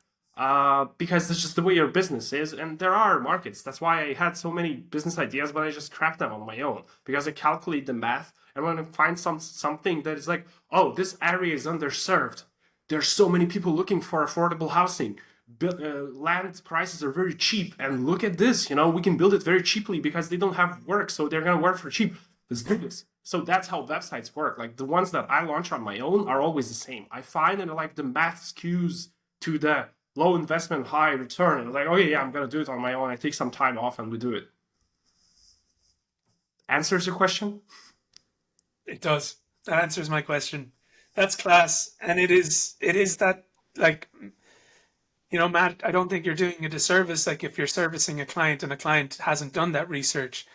Because that's just the way your business is, and there are markets. That's why I had so many business ideas, but I just cracked them on my own because I calculate the math, and when I find something that is like, oh, this area is underserved, there's so many people looking for affordable housing, land prices are very cheap, and look at this, we can build it very cheaply because they don't have work, so they're gonna work for cheap. Let's do this. So that's how websites work. Like the ones that I launch on my own are always the same. I find that like the math skews to the low investment, high return. And I was like, oh yeah, I'm gonna do it on my own. I take some time off and we do it. Answers your question? It does. That answers my question. That's class. And it is that, like, Matt, I don't think you're doing a disservice. Like, if you're servicing a client and a client hasn't done that research,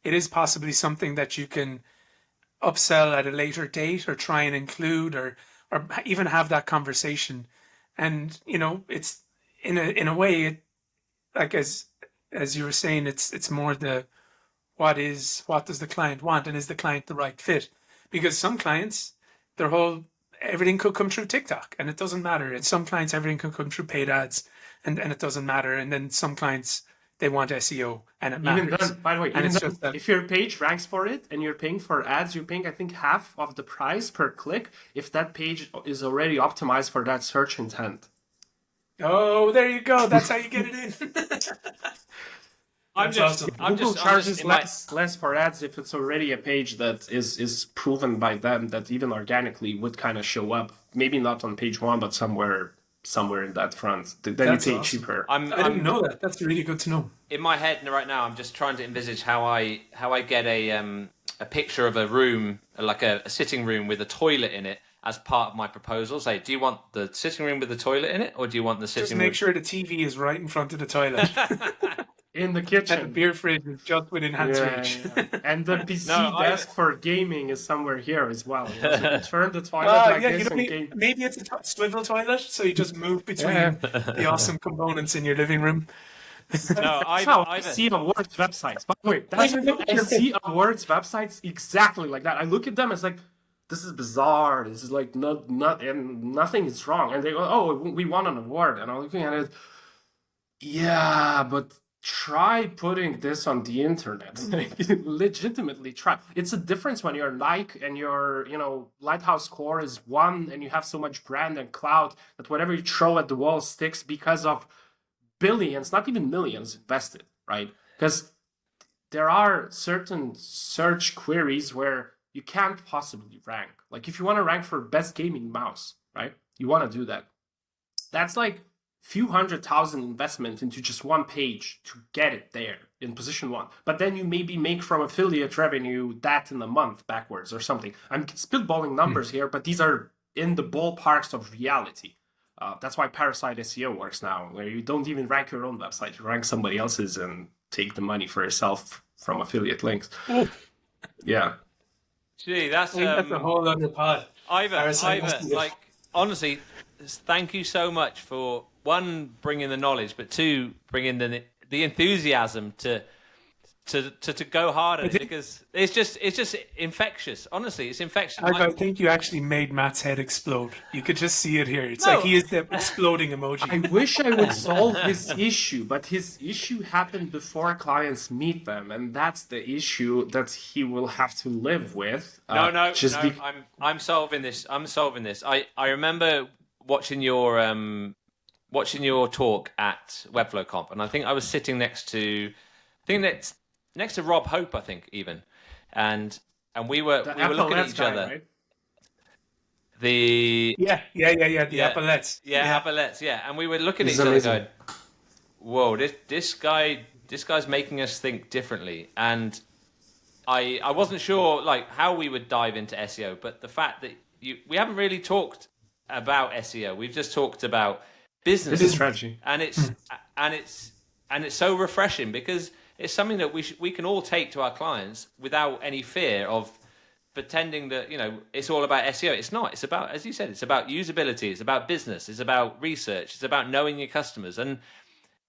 it is possibly something that you can upsell at a later date or try and include or even have that conversation. And, it's in a way, like as you were saying, it's more what does the client want, and is the client the right fit? Because some clients, everything could come through TikTok and it doesn't matter. And some clients, everything could come through paid ads and it doesn't matter. And then some clients, they want SEO and it matters. Even then, by the way, And even it's then, just that, if your page ranks for it and you're paying for ads, you're paying, I think, half of the price per click if that page is already optimized for that search intent. oh, there you go. That's how you get it in. That's awesome. Google charges less for ads if it's already a page that is proven by them that even organically would kind of show up. Maybe not on page one, but somewhere in that front. Then That's you pay awesome. cheaper. I didn't know that. That's really good to know. In my head right now, I'm just trying to envisage how I get a picture of a room, like a sitting room with a toilet in it, as part of my proposal. Say, do you want the sitting room with the toilet in it, or do you want the sitting room? Just make sure the TV is right in front of the toilet. In the kitchen. And the beer fridge is just within hand's reach. Yeah. And the PC desk for gaming is somewhere here as well. So you turn the toilet like this and game. Maybe it's a swivel toilet, so you just move between the awesome components in your living room. No, I see awards websites. By the way, I see awards websites exactly like that. I look at them, it's like, this is bizarre. This is like and nothing is wrong. And they go, oh, we won an award. And I'm looking at it. Yeah, but try putting this on the internet. Legitimately try. It's a difference when you're Nike and your, Lighthouse score is 1 and you have so much brand and clout that whatever you throw at the wall sticks because of billions, not even millions invested, right? Because there are certain search queries where you can't possibly rank. Like if you want to rank for best gaming mouse, right? You want to do that. That's like few 100,000 investment into just one page to get it there in position 1. But then you maybe make from affiliate revenue that in a month backwards or something. I'm spitballing numbers here, but these are in the ballparks of reality. That's why Parasite SEO works now, where you don't even rank your own website. You rank somebody else's and take the money for yourself from affiliate links. Yeah. Gee, that's a whole other pod. Aiva, like, honestly, thank you so much for, 1, bringing the knowledge, but 2, bringing the enthusiasm to go hard at it, because it's just infectious. Honestly, it's infectious. I think you actually made Matt's head explode. You could just see it here. It's like he is the exploding emoji. I wish I would solve his issue, but his issue happened before clients meet them, and that's the issue that he will have to live with. I'm solving this. I remember watching your talk at Webflow Comp, and I think I was sitting next to Rob Hope, I think, even, and we were looking at each other. Right? The Appalettes. Appalettes, and we were looking at each other going, whoa, this guy's making us think differently. And I wasn't sure like how we would dive into SEO, but the fact that we haven't really talked about SEO. We've just talked about business strategy. And it's so refreshing, because it's something that we can all take to our clients without any fear of pretending that, it's all about SEO. It's not. It's about, as you said, it's about usability. It's about business. It's about research. It's about knowing your customers. And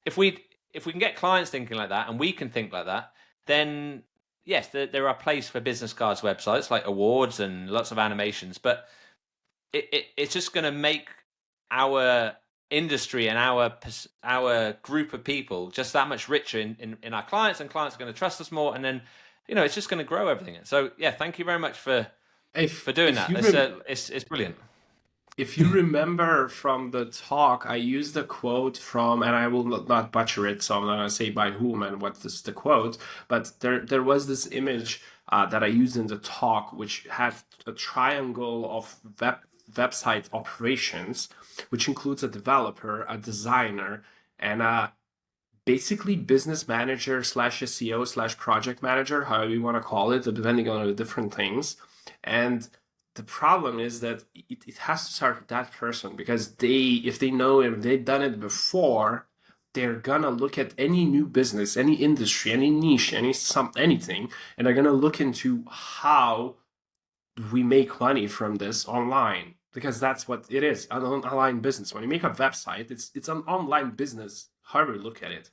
if we can get clients thinking like that, and we can think like that, then yes, there are places for business cards websites like awards and lots of animations, but it's just going to make our industry and our group of people just that much richer in our clients, and clients are going to trust us more, and then it's just going to grow everything. So yeah, thank you very much for doing that. It's brilliant. If you remember from the talk, I used a quote from, and I will not butcher it, so I'm not going to say by whom and what is the quote, but there was this image that I used in the talk, which had a triangle of website operations, which includes a developer, a designer, and a basically business manager slash SEO slash project manager, however you want to call it, depending on the different things. And the problem is that it has to start with that person, because if they know it, they've done it before, they're gonna look at any new business, any industry, any niche, anything, and they're gonna look into how we make money from this online, because that's what it is, an online business. When you make a website, it's an online business, however you look at it.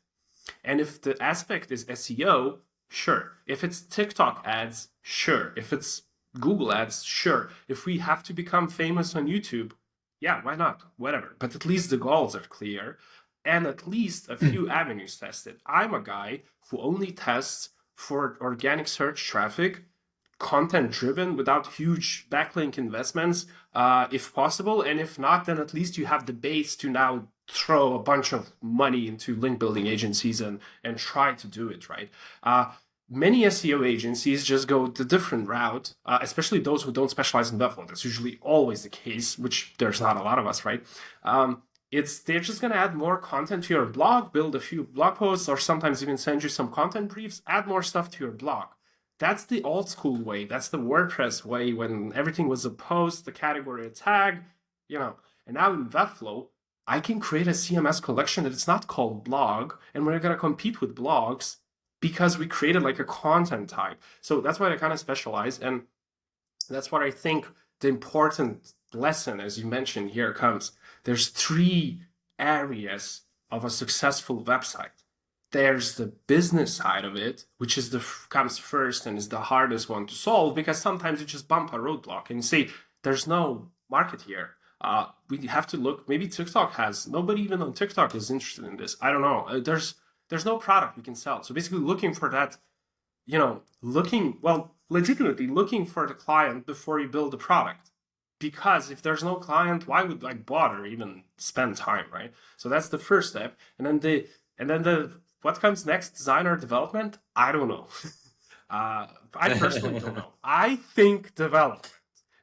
And if the aspect is SEO, sure. If it's TikTok ads, sure. If it's Google ads, sure. If we have to become famous on YouTube, yeah, why not? Whatever. But at least the goals are clear, and at least a few avenues tested. I'm a guy who only tests for organic search traffic, content driven, without huge backlink investments, if possible. And if not, then at least you have the base to now throw a bunch of money into link building agencies and try to do it right. Many SEO agencies just go the different route, especially those who don't specialize in Webflow. That's usually always the case, which there's not a lot of us, right? They're just going to add more content to your blog, build a few blog posts, or sometimes even send you some content briefs, add more stuff to your blog. That's the old school way. That's the WordPress way, when everything was a post, the category, a tag, And now in Webflow, I can create a CMS collection that it's not called blog, and we're going to compete with blogs because we created like a content type. So that's why I kind of specialize. And that's what I think the important lesson, as you mentioned, here comes. There's 3 areas of a successful website. There's the business side of it, which comes first and is the hardest one to solve, because sometimes you just bump a roadblock and you say, there's no market here. We have to look, maybe TikTok has, nobody even on TikTok is interested in this. I don't know. There's no product we can sell. So basically looking for that, legitimately looking for the client before you build the product. Because if there's no client, why would I bother even spend time, right? So that's the first step. And then what comes next, design or development? I don't know. I personally don't know. I think development,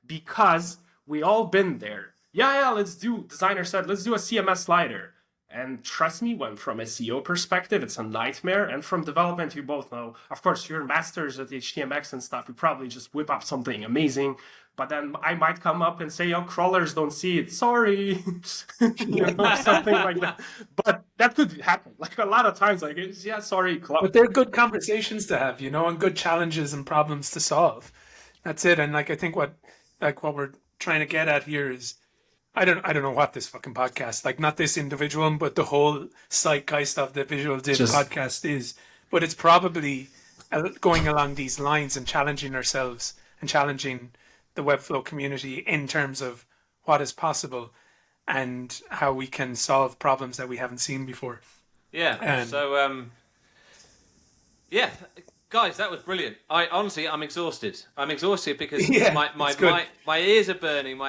because we all been there. Yeah, let's do, designer said, let's do a CMS slider. And trust me, from a SEO perspective, it's a nightmare. And from development, you both know, of course, you're masters at HTMX and stuff. You probably just whip up something amazing. But then I might come up and say, crawlers don't see it. Sorry. Something like that. But that could happen. Like a lot of times, sorry. But they're good conversations to have, and good challenges and problems to solve. That's it. And I think what we're trying to get at here is, I don't know what this fucking podcast, not this individual, but the whole zeitgeist of the Visual Div podcast is. But it's probably going along these lines and challenging ourselves and challenging the Webflow community in terms of what is possible and how we can solve problems that we haven't seen before. Yeah. Guys, that was brilliant. I'm exhausted. I'm exhausted because my ears are burning.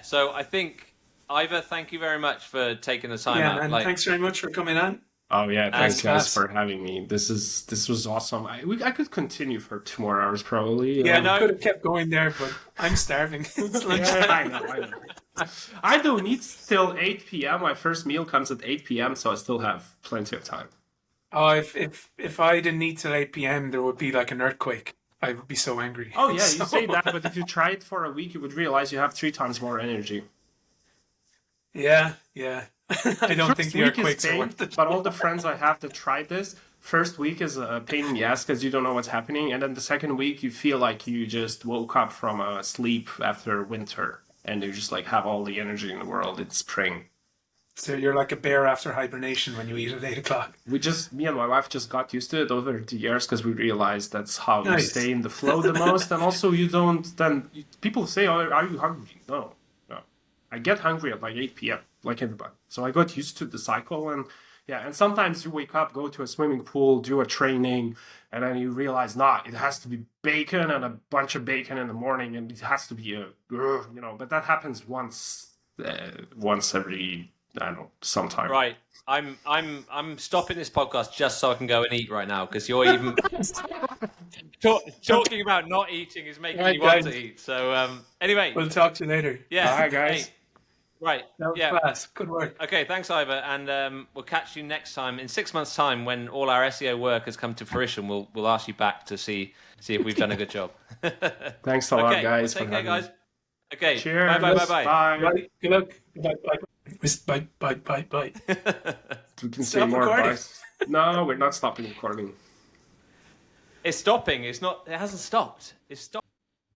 So I think, Aiva, thank you very much for taking the time out. And thanks very much for coming on. Oh yeah, thanks guys for having me. This was awesome. I could continue for 2 more hours probably. I could have kept going there, but I'm starving. It's lunchtime. I know. I don't eat till 8 p.m. My first meal comes at 8 p.m., so I still have plenty of time. Oh, if I didn't eat till 8 p.m., there would be like an earthquake. I would be so angry. Oh yeah, you say that, but if you try it for a week, you would realize you have 3 times more energy. Yeah. I don't think the earthquakes are worth it. But all the friends I have that tried this, first week is a pain in the ass because you don't know what's happening, and then the second week you feel like you just woke up from a sleep after winter, and you just have all the energy in the world. It's spring. So you're like a bear after hibernation when you eat at 8 o'clock. Me and my wife just got used to it over the years because we realized that's how you stay in the flow the most. And also people say, are you hungry? No. I get hungry at 8 p.m. like everybody. So I got used to the cycle, and sometimes you wake up, go to a swimming pool, do a training, and then you realize, it has to be bacon and a bunch of bacon in the morning, and it has to be but that happens once every, I don't know, sometime. Right. I'm stopping this podcast just so I can go and eat right now, because you're even Talking about not eating is making Right, me want guys. to eat. So anyway, We'll talk to you later. yeah. Bye, guys. Hey, right. That was Yeah. class. Good work. Okay, thanks, Aiva, and we'll catch you next time in 6 months' time when all our SEO work has come to fruition. We'll ask you back to see if we've done a good job. Thanks a lot, Okay, guys, well, for take care, having me. guys. Okay, Cheers. bye. Bye. Bye. Good luck. Bye. Bye. You can say Stop more recording. advice. No, we're not stopping recording. It's stopping. It's not. It hasn't stopped. It's stopped.